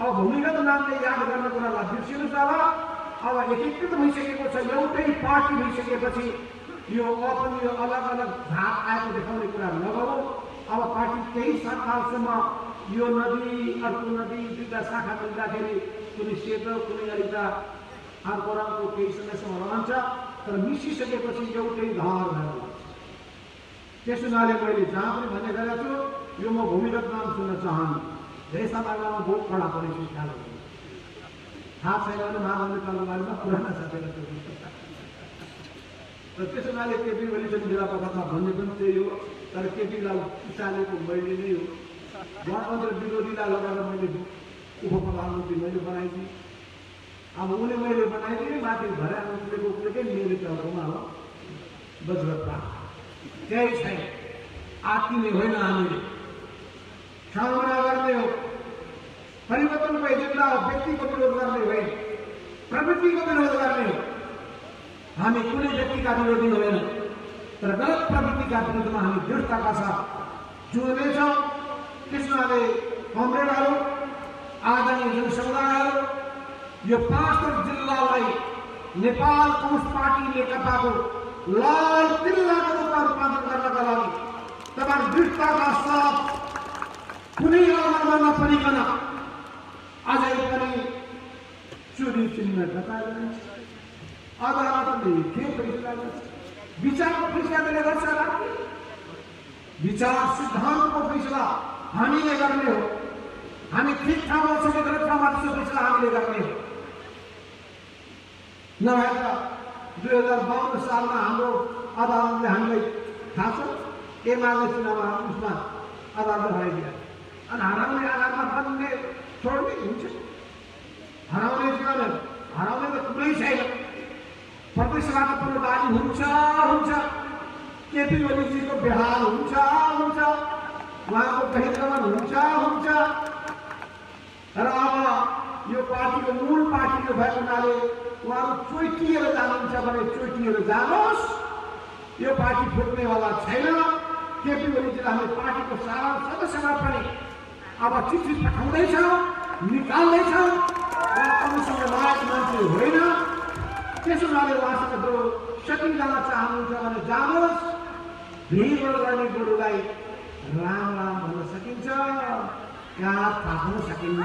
अब भूमिगत नामले याद गर्ने कुरालाई बिर्सिनुहोस् अब एकीकृत भइसकेको छ एउटै पार्टी भइसकेपछि यो अपन यो अलग अलग भाग आएको देखाउने कुरा नगरौँ अब पार्टी केही सरकारसम्म यो नदी अर्को नदी दुईटा शाखा मिल्दाखेरि कुनै सेतो कुनै अलिकता अर्को रङको केही समयसम्म रहन्छ तर मिसिसकेपछि एउटै घर भएर त्यस हुनाले मैले जहाँ पनि भन्ने गरेको छु यो म भूमिगत नाम सुन्न चाहन्छु धेरै समाजमा बहुत कडा परेको ख्याल थाहा छैन भने महामन्त्रीको बारेमा पुराना साथीहरू र त्यस हुनाले केपी ओलीले जिल्ला प्रभातमा भन्ने पनि त्यही हो तर केपीलाई उचालेको मैले नै हो गणतन्त्र विरोधीलाई लगाएर मैले उपप्रधानमन्त्री मैले बनाइदिएँ अब उनी मैले बनाइदिएँ माथि भरे आउनुको कुरेकै मेरो चौकोमा हो वज्रप्रा त्यही छैन आत्तिने होइन हामीले क्षमता गर्ने हो परिवर्तनको एजेन्डा हो व्यक्तिको विरोध गर्ने होइन प्रवृत्तिको विरोध गर्ने हो हामी कुनै व्यक्तिका विरोधी होइन तर गलत प्रवृत्तिका विरुद्धमा हामी दृढताका साथ जुझ्नेछौँ त्यसमाले कमरेडहरू आदरणीय जनसमुदायहरू यो 5 जिल्लालाई नेपाल कम्युनिस्ट पार्टी नेकपाको लाल किल्लाको रूपमा रूपान्तरण गर्नका लागि तपाईँ दृढताका साथ कुनै अवधारणा नपरिकन अझै पनि चुरी चिन्ह घटाएर अदालतले के फैसला गर्छ विचारको फैसला त्यसले गर्छ विचार सिद्धान्तको फैसला हामीले गर्ने हो हामी ठिक ठाउँमा छौँ कि गलत ठाउँमा छौँ फैसला हामीले गर्ने हो नभए त 2052 सालमा हाम्रो अदालतले हामीलाई थाहा छ एमाले चुनावमा उसमा अदालत हराइदियो अनि हराउने आधारमा बन्ने छोड्ने हुन्छ हराउने चुनाव हराउने त कुनै छैन प्रदेशबाट पूर्णबाजी हुन्छ केपी ओलीजीको बेहाल हुन्छ उहाँको बहिर्गमन हुन्छ र अब यो पार्टीको मूल पार्टीको भएको हुनाले उहाँहरू चोइटिएर जानुहुन्छ भने चोइटिएर जानुहोस् यो पार्टी फुट्नेवाला छैन केपी ओलीजीलाई हामीले पार्टीको सारा सदस्यमा पनि अब चिठी पठाउँदैछौँ निकाल्दैछौँ उहाँसँग लायक मान्छे होइन त्यसो हुनाले उहाँसँग जो सकिन जान चाहनुहुन्छ भने जानुहोस् भिडबाट गर्ने गुरुलाई राम राम भन्न सकिन्छ काठ थाप्न सकिन्न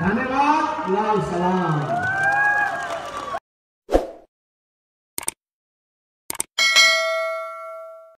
धन्यवाद लाल सलाम